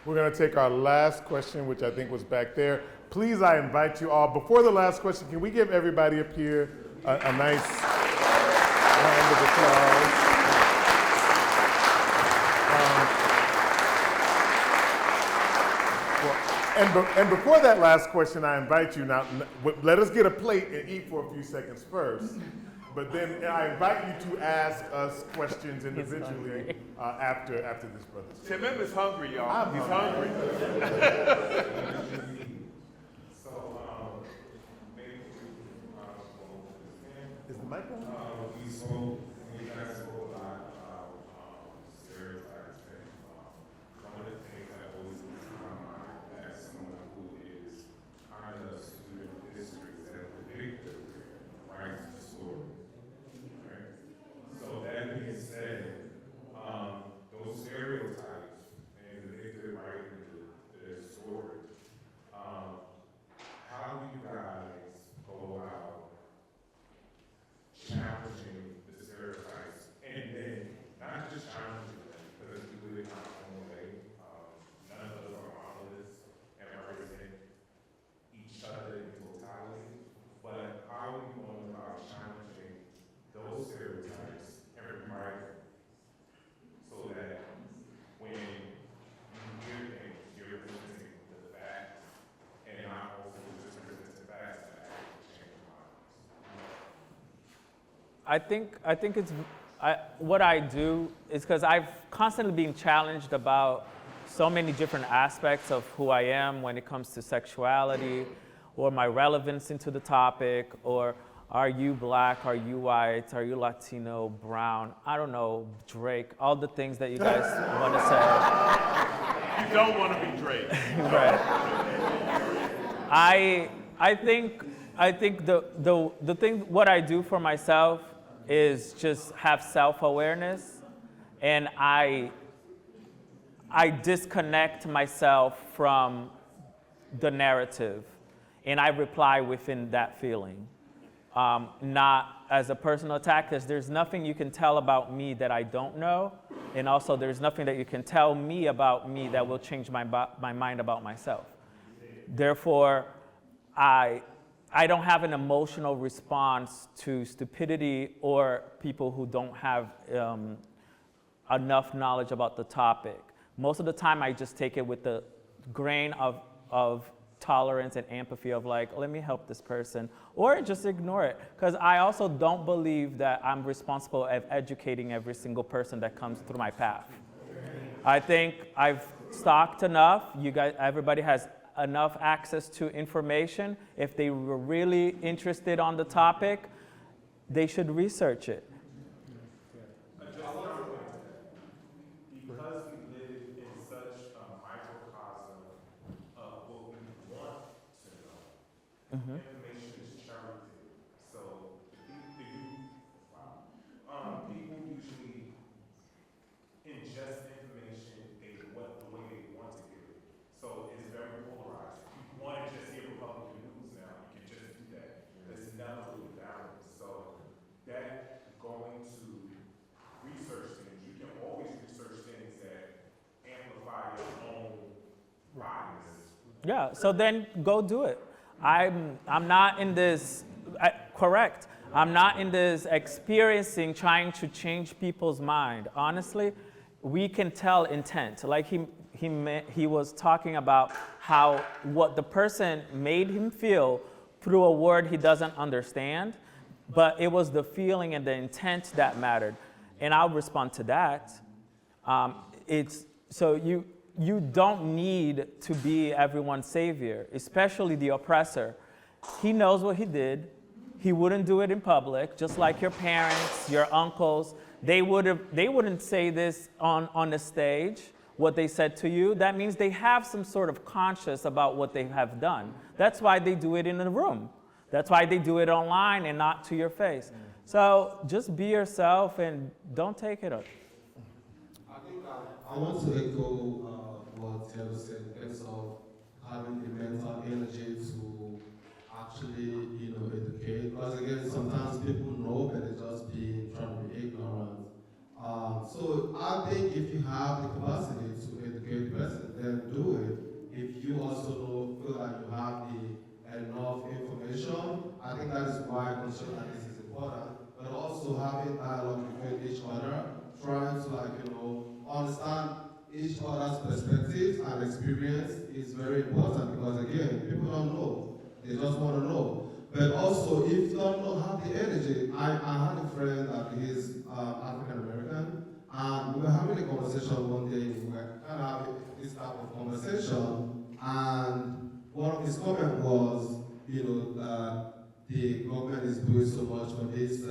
We're going to take our last question, which I think was back there. Please, I invite you all, before the last question, can we give everybody up here a nice round of applause? And before that last question, I invite you now, let us get a plate and eat for a few seconds first. But then I invite you to ask us questions individually after this, brother. Timon is hungry, y'all. He's hungry. Is the mic on? We guys spoke a lot about stereotypes, and one of the things that always comes to my mind as someone who is kind of a student of history is that the victor writes the story. Right? So that being said, those stereotypes and the victor writing the story, how do you guys go about challenging the stereotypes, and then not just challenging them, because we do it in our own way. None of us are monoliths and represent each other in totality, but how are we going about challenging those stereotypes and rewriting them so that when you hear things, you're presenting the facts and not also just presenting facts that actually change minds? I think it's what I do is because I've constantly been challenged about so many different aspects of who I am when it comes to sexuality, or my relevance into the topic, or are you Black, are you white, are you Latino, brown, I don't know, Drake, all the things that you guys want to say. You don't want to be Drake. Right. I think the thing, what I do for myself is just have self-awareness, and I disconnect myself from the narrative, and I reply within that feeling. Not as a personal attack, because there's nothing you can tell about me that I don't know, and also there's nothing that you can tell me about me that will change my mind about myself. Therefore, I don't have an emotional response to stupidity or people who don't have enough knowledge about the topic. Most of the time, I just take it with the grain of tolerance and empathy of like, let me help this person, or just ignore it. Because I also don't believe that I'm responsible of educating every single person that comes through my path. I think I've stocked enough. You guys, everybody has enough access to information. If they were really interested on the topic, they should research it. Because we live in such a microcosm of what we want to know, information is charity. So people usually ingest information the way they want to get it. So it's very polarized. If you want to just hear Republican news now, you can just do that. It's never really balanced. So that going to research things, you can always research things that amplify your own bias. Yeah, so then go do it. I'm not in this, correct, I'm not in this experiencing trying to change people's mind. Honestly, we can tell intent. Like he was talking about how what the person made him feel through a word he doesn't understand, but it was the feeling and the intent that mattered. And I'll respond to that. So you don't need to be everyone's savior, especially the oppressor. He knows what he did. He wouldn't do it in public, just like your parents, your uncles. They wouldn't say this on the stage, what they said to you. That means they have some sort of conscience about what they have done. That's why they do it in the room. That's why they do it online and not to your face. So just be yourself and don't take it up. I want to echo what Taylor said in terms of having the mental energy to actually, educate. Because again, sometimes people know, but they're just trying to be ignorant. So I think if you have the capacity to educate the person, then do it. If you also feel like you have enough information, I think that is why concept like this is important. But also having dialogue between each other, trying to understand each other's perspectives and experience is very important because again, people don't know. They just want to know. But also, if you don't know, have the energy. I had a friend that is African American, and we were having a conversation one day. We were kind of having this type of conversation, and one of his comments was, the government is doing so much for these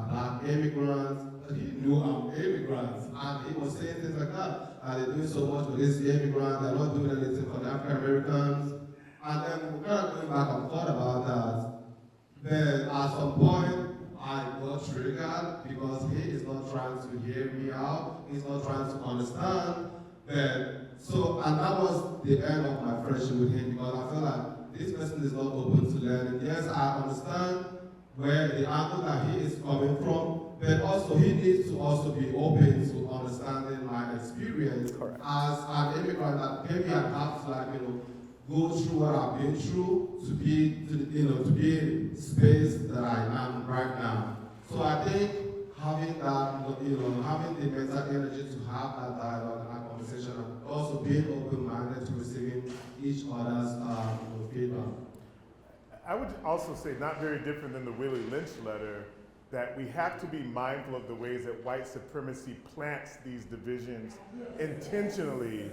black immigrants. He knew I'm immigrants, and he was saying things like that. They're doing so much for these immigrants. They're not doing anything for the African Americans. And then we're kind of going back and forth about that. Then at some point, I got triggered because he is not trying to hear me out. He's not trying to understand. And that was the end of my friendship with him because I feel like this person is not open to learning. Yes, I understand where the angle that he is coming from, but also he needs to also be open to understanding my experience as an immigrant that maybe I have to go through what I've been through to be in the space that I am right now. So I think having that, having the mental energy to have that dialogue and that conversation, and also being open-minded to receiving each other's feedback. I would also say, not very different than the Willie Lynch letter, that we have to be mindful of the ways that white supremacy plants these divisions intentionally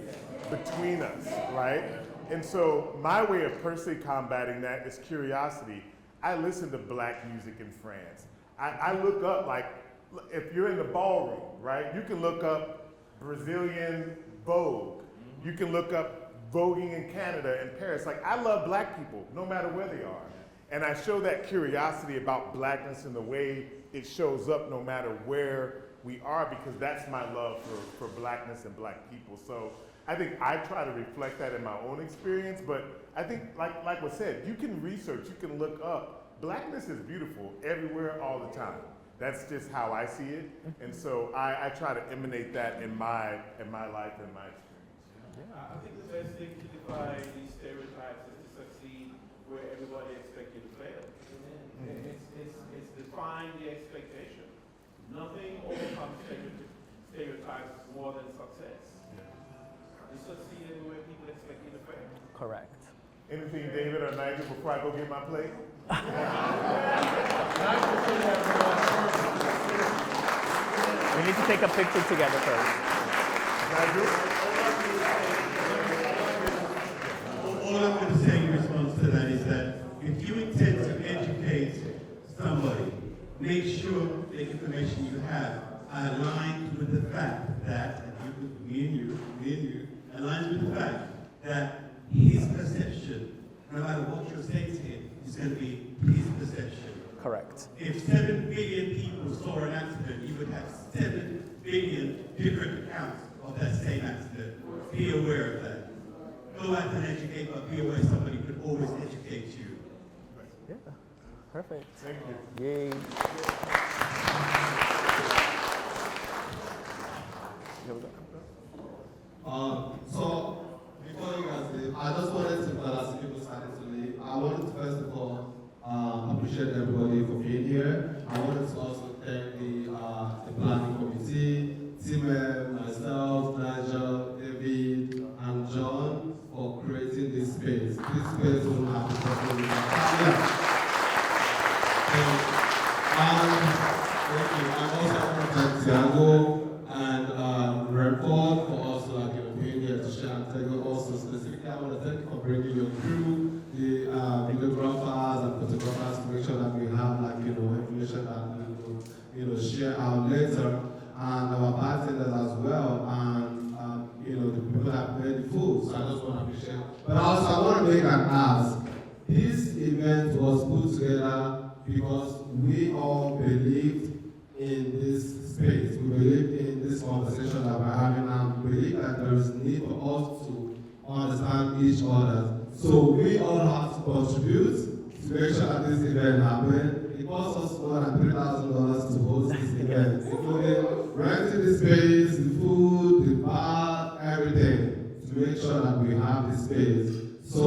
between us, right? And so my way of personally combating that is curiosity. I listen to black music in France. I look up, if you're in the ballroom, right? You can look up Brazilian Vogue. You can look up voguing in Canada and Paris. I love black people, no matter where they are. And I show that curiosity about blackness in the way it shows up no matter where we are, because that's my love for blackness and black people. So I think I try to reflect that in my own experience, but I think, like was said, you can research, you can look up. Blackness is beautiful everywhere, all the time. That's just how I see it. And so I try to emanate that in my life and my experience. I think the best thing to defy these stereotypes is to succeed where everybody expects you to fail. It's define the expectation. Nothing overcomes stereotypes more than success. succeed in the way people expect you to fail. Correct. Anything, David or Nigel, before I go get my plate? We need to take a picture together first. Nigel? All I'm going to say in response to that is that if you intend to educate somebody, make sure the information you have aligns with the fact that, me and you, aligns with the fact that his perception, no matter what you're saying to him, is going to be his perception. Correct. If 7 billion people saw an accident, you would have 7 billion different accounts of that same accident. Be aware of that. Go out and educate, but be aware somebody could always educate you. Yeah. Perfect. Thank you. Yay. So, before you guys leave, I just wanted to, as people started to leave, I wanted to first of all appreciate everybody for being here. I wanted to also thank the planning committee, Tim, myself, Nigel, David, and John for creating this space. This space will have to possible without. Thank you. I also want to thank Tiago and Renford for also being here to share and tell you also specifically. I want to thank you for bringing your crew, the videographers and photographers to make sure that we have information that we will share out later, and our bartenders as well, and the people that made the food. So I just want to appreciate. But also I want to make an ask. This event was put together because we all believed in this space. We believed in this conversation that we're having, and we believe that there is need for us to understand each other. So we all have to contribute to make sure that this event happens. It costs us more than $3,000 to host this event, including renting the space, the food, the bar, everything, to make sure that we have this space. So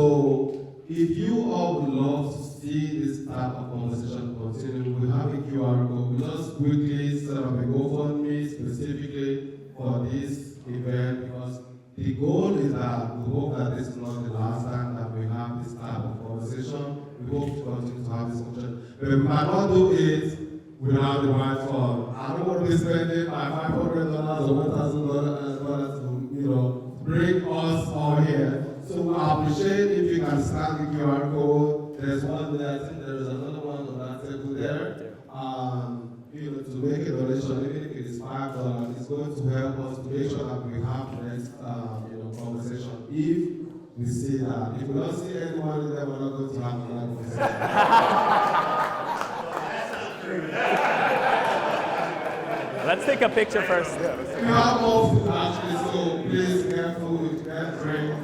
if you all would love to see this type of conversation continue, we have a QR code. We just quickly set up a GoFundMe specifically for this event, because the goal is that we hope that this is not the last time that we have this type of conversation. We hope to continue to have this conversation. But we cannot do it without the right fund. I don't want to be spending my $500 or $1,000 to bring us all here. So I appreciate if you can scan the QR code. There's one there, I think there is another one on that table there. To make a donation, even if it is $5, it's going to help us to make sure that we have the next conversation. If we see that. If we don't see anyone there, we're not going to have another conversation. Let's take a picture first. We have more food actually, so please get food, get drink.